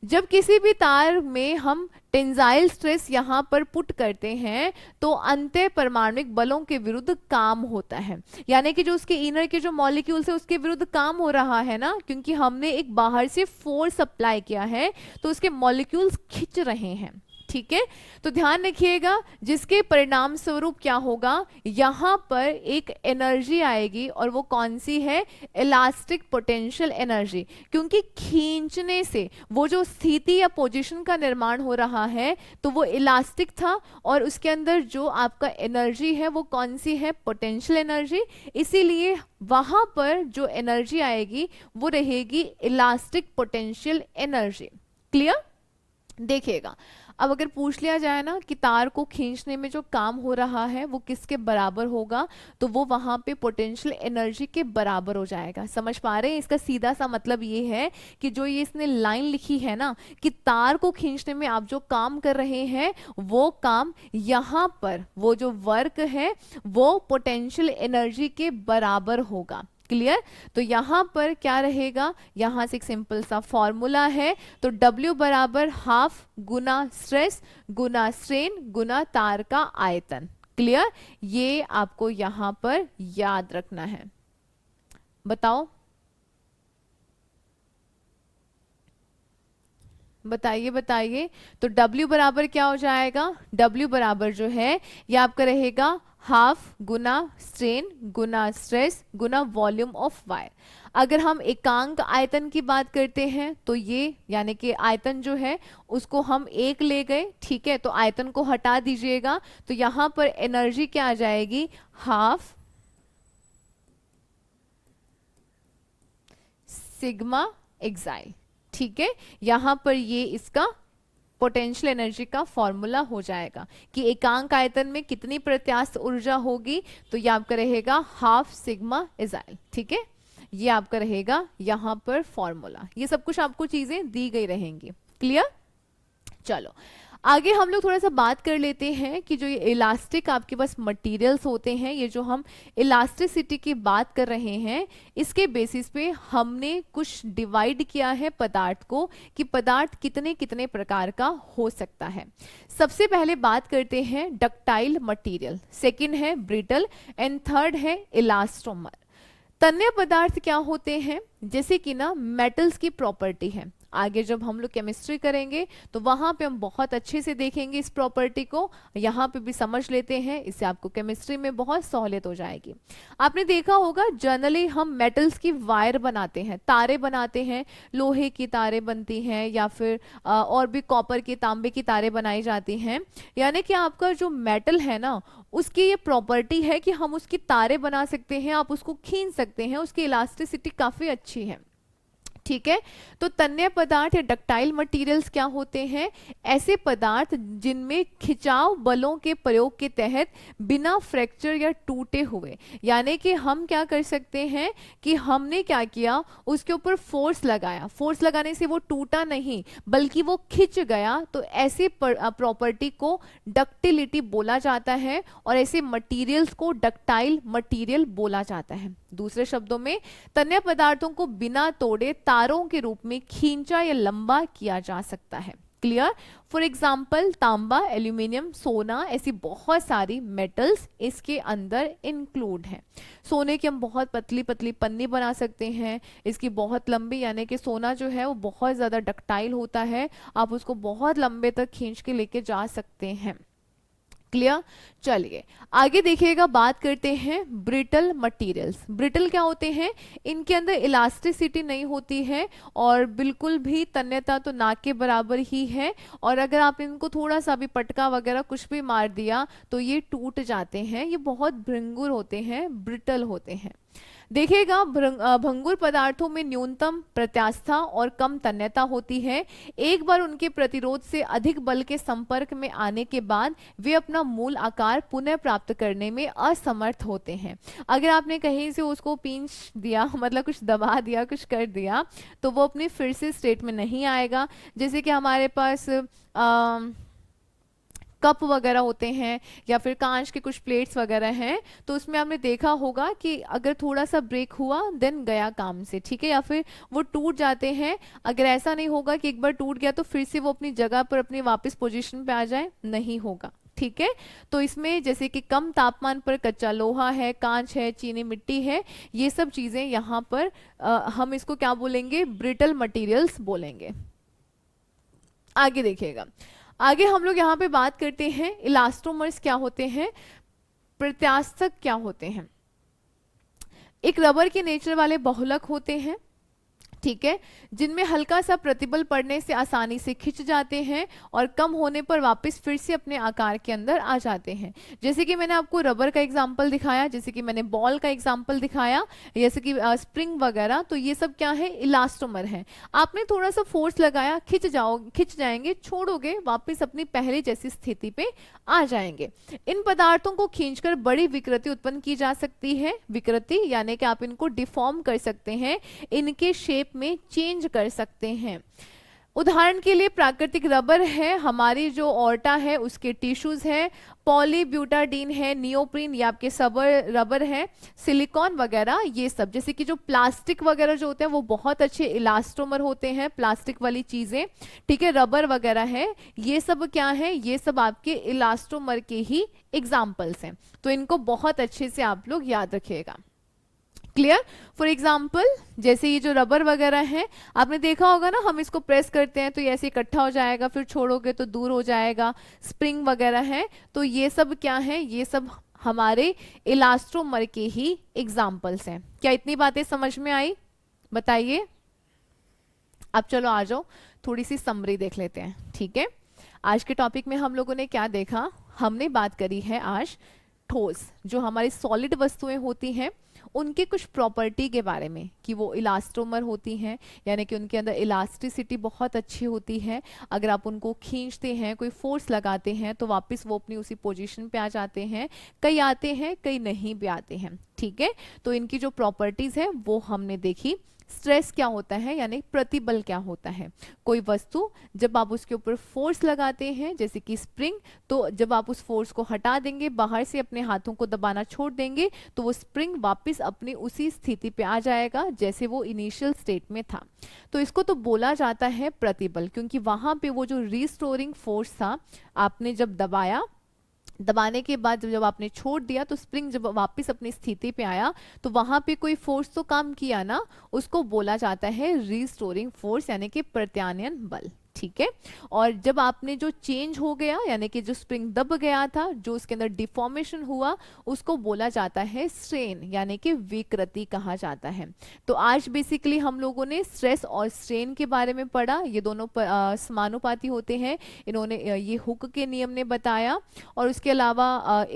जब किसी भी तार में हम टेंजाइल स्ट्रेस यहाँ पर पुट करते हैं तो अंतः परमाणुक बलों के विरुद्ध काम होता है, यानी कि जो उसके इनर के जो मॉलिक्यूल्स है उसके विरुद्ध काम हो रहा है ना, क्योंकि हमने एक बाहर से फोर्स अप्लाई किया है तो उसके मॉलिक्यूल्स खिंच रहे हैं। ठीक है, तो ध्यान रखिएगा जिसके परिणाम स्वरूप क्या होगा, यहाँ पर एक एनर्जी आएगी और वो कौन सी है, इलास्टिक पोटेंशियल एनर्जी। क्योंकि खींचने से वो जो स्थिति या पोजीशन का निर्माण हो रहा है तो वो इलास्टिक था और उसके अंदर जो आपका एनर्जी है वो कौन सी है, पोटेंशियल एनर्जी। इसीलिए वहां पर जो एनर्जी आएगी वो रहेगी इलास्टिक पोटेंशियल एनर्जी। क्लियर? देखिएगा, अब अगर पूछ लिया जाए ना कि तार को खींचने में जो काम हो रहा है वो किसके बराबर होगा, तो वो वहां पे पोटेंशियल एनर्जी के बराबर हो जाएगा। समझ पा रहे हैं? इसका सीधा सा मतलब ये है कि जो ये इसने लाइन लिखी है ना कि तार को खींचने में आप जो काम कर रहे हैं वो काम यहाँ पर वो जो वर्क है वो पोटेंशियल एनर्जी के बराबर होगा। क्लियर? तो यहां पर क्या रहेगा, यहां से एक सिंपल सा फॉर्मूला है, तो W बराबर हाफ गुना स्ट्रेस गुना स्ट्रेन गुना तार का आयतन। क्लियर? ये आपको यहां पर याद रखना है। बताओ, बताइए बताइए। तो W बराबर क्या हो जाएगा, W बराबर जो है ये आपका रहेगा half Guna strain Guna stress Guna volume of wire. अगर हम एकांक आयतन की बात करते हैं तो ये यानी कि आयतन जो है उसको हम एक ले गए, ठीक है, तो आयतन को हटा दीजिएगा तो यहां पर एनर्जी क्या आ जाएगी, हाफ सिग्मा एक्साइल। ठीक है, यहाँ पर ये इसका पोटेंशियल एनर्जी का फॉर्मूला हो जाएगा कि एकांक आयतन में कितनी प्रत्यास्थ ऊर्जा होगी, तो ये आपका रहेगा हाफ सिग्मा इजाइल। ठीक है, ये आपका रहेगा यहाँ पर फॉर्मूला। ये सब कुछ आपको चीजें दी गई रहेंगी। क्लियर? चलो आगे हम लोग थोड़ा सा बात कर लेते हैं कि जो ये इलास्टिक आपके पास मटेरियल्स होते हैं, ये जो हम इलास्टिसिटी की बात कर रहे हैं, इसके बेसिस पे हमने कुछ डिवाइड किया है पदार्थ को कि पदार्थ कितने कितने प्रकार का हो सकता है। सबसे पहले बात करते हैं डक्टाइल मटेरियल, सेकंड है ब्रिटल एंड थर्ड है इलास्टोमर। तन्य पदार्थ क्या होते हैं? जैसे कि ना मेटल्स की प्रॉपर्टी है, आगे जब हम लोग केमिस्ट्री करेंगे तो वहां पे हम बहुत अच्छे से देखेंगे इस प्रॉपर्टी को, यहाँ पे भी समझ लेते हैं, इससे आपको केमिस्ट्री में बहुत सहूलियत हो जाएगी। आपने देखा होगा जनरली हम मेटल्स की वायर बनाते हैं, तारे बनाते हैं, लोहे की तारे बनती हैं या फिर और भी कॉपर की, तांबे की तारे बनाई जाती हैं। यानी कि आपका जो मेटल है ना, उसकी ये प्रॉपर्टी है कि हम उसकी तारे बना सकते हैं, आप उसको खींच सकते हैं, उसकी इलास्टिसिटी काफी अच्छी है। ठीक है, तो तन्य पदार्थ या डक्टाइल मटेरियल्स क्या होते हैं? ऐसे पदार्थ जिनमें खिंचाव बलों के प्रयोग के तहत बिना फ्रैक्चर या टूटे हुए, यानी कि हम क्या कर सकते हैं कि हमने क्या किया, उसके ऊपर फोर्स लगाया, फोर्स लगाने से वो टूटा नहीं बल्कि वो खिंच गया, तो ऐसे प्रॉपर्टी को डक्टिलिटी बोला जाता है और ऐसे मटेरियल्स को डक्टाइल मटेरियल बोला जाता है। दूसरे शब्दों में तन्य पदार्थों को बिना तोड़े तारों के रूप में खींचा या लंबा किया जा सकता है। क्लियर? फॉर एग्जाम्पल तांबा, एल्यूमिनियम, सोना, ऐसी बहुत सारी मेटल्स इसके अंदर इंक्लूड हैं। सोने की हम बहुत पतली पतली पन्नी बना सकते हैं, इसकी बहुत लंबी, यानी कि सोना जो है वो बहुत ज़्यादा डक्टाइल होता है, आप उसको बहुत लंबे तक खींच के लेके जा सकते हैं। क्लियर? चलिए आगे देखिएगा, बात करते हैं ब्रिटल मटेरियल्स। ब्रिटल क्या होते हैं? इनके अंदर इलास्टिसिटी नहीं होती है और बिल्कुल भी तन्यता तो ना के बराबर ही है, और अगर आप इनको थोड़ा सा भी पटका वगैरह कुछ भी मार दिया तो ये टूट जाते हैं, ये बहुत भंगुर होते हैं, ब्रिटल होते हैं। देखिएगा भंगुर पदार्थों में न्यूनतम प्रत्यास्थता और कम तन्यता होती है। एक बार उनके प्रतिरोध से अधिक बल के संपर्क में आने के बाद वे अपना मूल आकार पुनः प्राप्त करने में असमर्थ होते हैं। अगर आपने कहीं से उसको पिंच दिया, मतलब कुछ दबा दिया, कुछ कर दिया, तो वो अपने फिर से स्टेट में नहीं आएगा। जैसे कि हमारे पास कप वगैरह होते हैं या फिर कांच के कुछ प्लेट्स वगैरह हैं, तो उसमें आपने देखा होगा कि अगर थोड़ा सा ब्रेक हुआ देन गया काम से। ठीक है, या फिर वो टूट जाते हैं। अगर ऐसा नहीं होगा कि एक बार टूट गया तो फिर से वो अपनी जगह पर अपनी वापस पोजीशन पे आ जाए, नहीं होगा। ठीक है, तो इसमें जैसे कि कम तापमान पर कच्चा लोहा है, कांच है, चीनी मिट्टी है, ये सब चीजें यहाँ पर हम इसको क्या बोलेंगे? ब्रिटल मटीरियल्स बोलेंगे। आगे देखिएगा, आगे हम लोग यहाँ पे बात करते हैं इलास्टोमर्स क्या होते हैं, प्रत्यास्थक क्या होते हैं। एक रबर के नेचर वाले बहुलक होते हैं, ठीक है, जिनमें हल्का सा प्रतिबल पड़ने से आसानी से खिंच जाते हैं और कम होने पर वापस फिर से अपने आकार के अंदर आ जाते हैं। जैसे कि मैंने आपको रबर का एग्जांपल दिखाया, जैसे कि मैंने बॉल का एग्जांपल दिखाया, जैसे कि स्प्रिंग वगैरह, तो ये सब क्या है? इलास्टोमर है। आपने थोड़ा सा फोर्स लगाया, खिंच जाएंगे, छोड़ोगे वापस अपनी पहले जैसी स्थिति पे आ जाएंगे। इन पदार्थों को खींचकर बड़ी विकृति उत्पन्न की जा सकती है। विकृति यानी कि आप इनको डिफॉर्म कर सकते हैं, इनके शेप में चेंज कर सकते हैं। उदाहरण के लिए प्राकृतिक रबर है, हमारी जो ऑर्टा है उसके टिश्यूज है, पॉलीब्यूटाडीन है, नियोप्रीन, ये आपके सबर रबर है, सिलिकॉन वगैरह, ये सब। जैसे कि जो प्लास्टिक वगैरह जो होते हैं वो बहुत अच्छे इलास्टोमर होते हैं, प्लास्टिक वाली चीजें, ठीक है, रबर वगैरह है, ये सब क्या है? ये सब आपके इलास्टोमर के ही एग्जाम्पल्स हैं, तो इनको बहुत अच्छे से आप लोग याद रखिएगा। क्लियर? फॉर एग्जाम्पल जैसे ये जो रबर वगैरह है, आपने देखा होगा ना, हम इसको प्रेस करते हैं तो ये ऐसे इकट्ठा हो जाएगा, फिर छोड़ोगे तो दूर हो जाएगा। स्प्रिंग वगैरह है, तो ये सब क्या है? ये सब हमारे इलास्टोमर के ही एग्जाम्पल्स हैं। क्या इतनी बातें समझ में आई? बताइए। अब चलो आ जाओ, थोड़ी सी समरी देख लेते हैं। ठीक है, आज के टॉपिक में हम लोगों ने क्या देखा? हमने बात करी है आज ठोस, जो हमारी सॉलिड वस्तुएं होती हैं उनके कुछ प्रॉपर्टी के बारे में कि वो इलास्टोमर होती हैं, यानी कि उनके अंदर इलास्टिसिटी बहुत अच्छी होती है। अगर आप उनको खींचते हैं, कोई फोर्स लगाते हैं, तो वापस वो अपनी उसी पोजीशन पे आ जाते हैं। कई आते हैं, कई नहीं भी आते हैं, ठीक है। तो इनकी जो प्रॉपर्टीज है वो हमने देखी। स्ट्रेस क्या होता है, यानी प्रतिबल क्या होता है। कोई वस्तु जब आप उसके ऊपर फोर्स लगाते हैं, जैसे कि स्प्रिंग, तो जब आप उस फोर्स को हटा देंगे, बाहर से अपने हाथों को दबाना छोड़ देंगे, तो वो स्प्रिंग वापस अपनी उसी स्थिति पे आ जाएगा जैसे वो इनिशियल स्टेट में था। तो इसको तो बोला जाता है प्रतिबल, क्योंकि वहां पे वो जो रिस्टोरिंग फोर्स था, आपने जब दबाया, दबाने के बाद जब आपने छोड़ दिया, तो स्प्रिंग जब वापस अपनी स्थिति पे आया, तो वहां पे कोई फोर्स तो काम किया ना, उसको बोला जाता है रिस्टोरिंग फोर्स, यानी कि प्रत्यानयन बल, ठीक है। और जब आपने जो चेंज हो गया, यानी कि जो स्प्रिंग दब गया था, जो उसके अंदर डिफॉर्मेशन हुआ, उसको बोला जाता है स्ट्रेन, यानी कि विकृति कहा जाता है। तो आज बेसिकली हम लोगों ने स्ट्रेस और स्ट्रेन के बारे में पढ़ा। ये दोनों समानुपाती होते हैं, इन्होंने ये हुक के नियम ने बताया। और उसके अलावा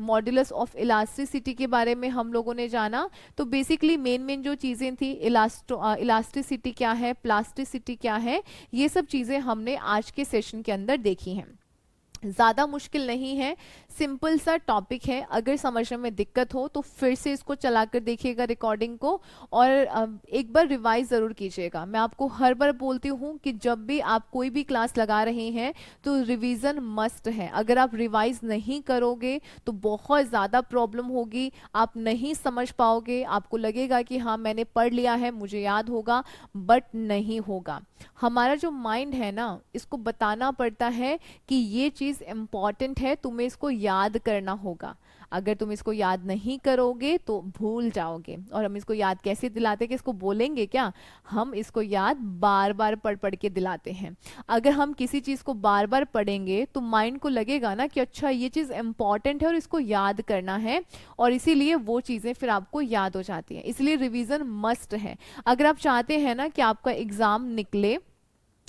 मॉड्यूलस ऑफ इलास्टिसिटी के बारे में हम लोगों ने जाना। तो बेसिकली मेन जो चीजें थी, इलास्टिसिटी क्या है, प्लास्टिसिटी क्या है, ये सब चीजें हमने आज के सेशन के अंदर देखी हैं। ज़्यादा मुश्किल नहीं है, सिंपल सा टॉपिक है। अगर समझने में दिक्कत हो तो फिर से इसको चला कर देखिएगा रिकॉर्डिंग को, और एक बार रिवाइज ज़रूर कीजिएगा। मैं आपको हर बार बोलती हूँ कि जब भी आप कोई भी क्लास लगा रहे हैं तो रिवीजन मस्ट है। अगर आप रिवाइज नहीं करोगे तो बहुत ज़्यादा प्रॉब्लम होगी, आप नहीं समझ पाओगे, आपको लगेगा कि हाँ मैंने पढ़ लिया है, मुझे याद होगा, बट नहीं होगा। हमारा जो माइंड है ना, इसको बताना पड़ता है कि ये चीज़ इम्पॉर्टेंट है, तुम्हें इसको याद करना होगा। अगर तुम इसको याद नहीं करोगे तो भूल जाओगे। और हम इसको याद कैसे दिलाते हैं, कि इसको बोलेंगे क्या, हम इसको याद बार बार पढ़ पढ़ के दिलाते हैं। अगर हम किसी चीज़ को बार बार पढ़ेंगे तो माइंड को लगेगा ना कि अच्छा ये चीज़ इम्पॉर्टेंट है और इसको याद करना है, और इसीलिए वो चीज़ें फिर आपको याद हो जाती हैं। इसलिए रिवीजन मस्ट है। अगर आप चाहते हैं ना कि आपका एग्ज़ाम निकले,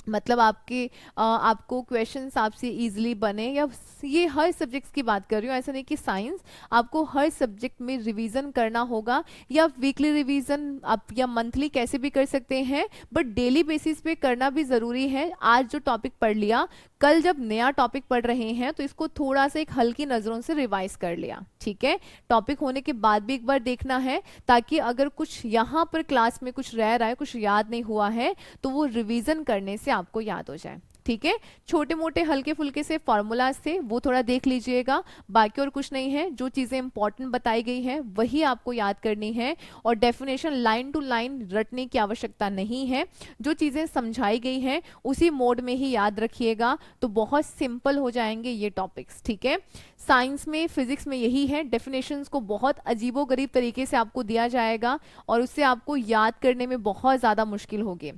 मतलब आपको क्वेश्चंस आपसे इजीली बने, या ये हर सब्जेक्ट्स की बात कर रही हूँ, ऐसा नहीं कि साइंस, आपको हर सब्जेक्ट में रिवीजन करना होगा। या वीकली रिवीजन आप या मंथली कैसे भी कर सकते हैं, बट डेली बेसिस पे करना भी ज़रूरी है। आज जो टॉपिक पढ़ लिया, कल जब नया टॉपिक पढ़ रहे हैं तो इसको थोड़ा सा एक हल्की नज़रों से रिवाइज कर लिया, ठीक है। टॉपिक होने के बाद भी एक बार देखना है, ताकि अगर कुछ यहाँ पर क्लास में कुछ रह रहा है, कुछ याद नहीं हुआ है, तो वो रिवीजन करने से आपको याद हो जाए, ठीक है। छोटे मोटे हल्के फुल्के से फॉर्मूलाज थे, वो थोड़ा देख लीजिएगा, बाकी और कुछ नहीं है। जो चीज़ें इंपॉर्टेंट बताई गई हैं वही आपको याद करनी है, और डेफिनेशन लाइन टू लाइन रटने की आवश्यकता नहीं है। जो चीज़ें समझाई गई हैं उसी मोड में ही याद रखिएगा, तो बहुत सिंपल हो जाएंगे ये टॉपिक्स, ठीक है। साइंस में, फिजिक्स में यही है, डेफिनेशंस को बहुत अजीबोगरीब तरीके से आपको दिया जाएगा, और उससे आपको याद करने में बहुत ज़्यादा मुश्किल होगी।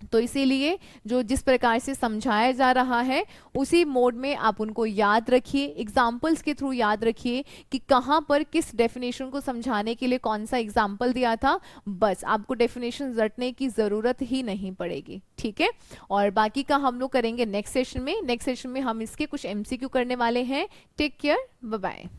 तो इसीलिए जो जिस प्रकार से समझाया जा रहा है उसी मोड में आप उनको याद रखिए, एग्जाम्पल्स के थ्रू याद रखिए कि कहाँ पर किस डेफिनेशन को समझाने के लिए कौन सा एग्जाम्पल दिया था। बस आपको डेफिनेशन रटने की ज़रूरत ही नहीं पड़ेगी, ठीक है। और बाकी का हम लोग करेंगे नेक्स्ट सेशन में। नेक्स्ट सेशन में हम इसके कुछ एमसीक्यू करने वाले हैं। Take care, bye bye.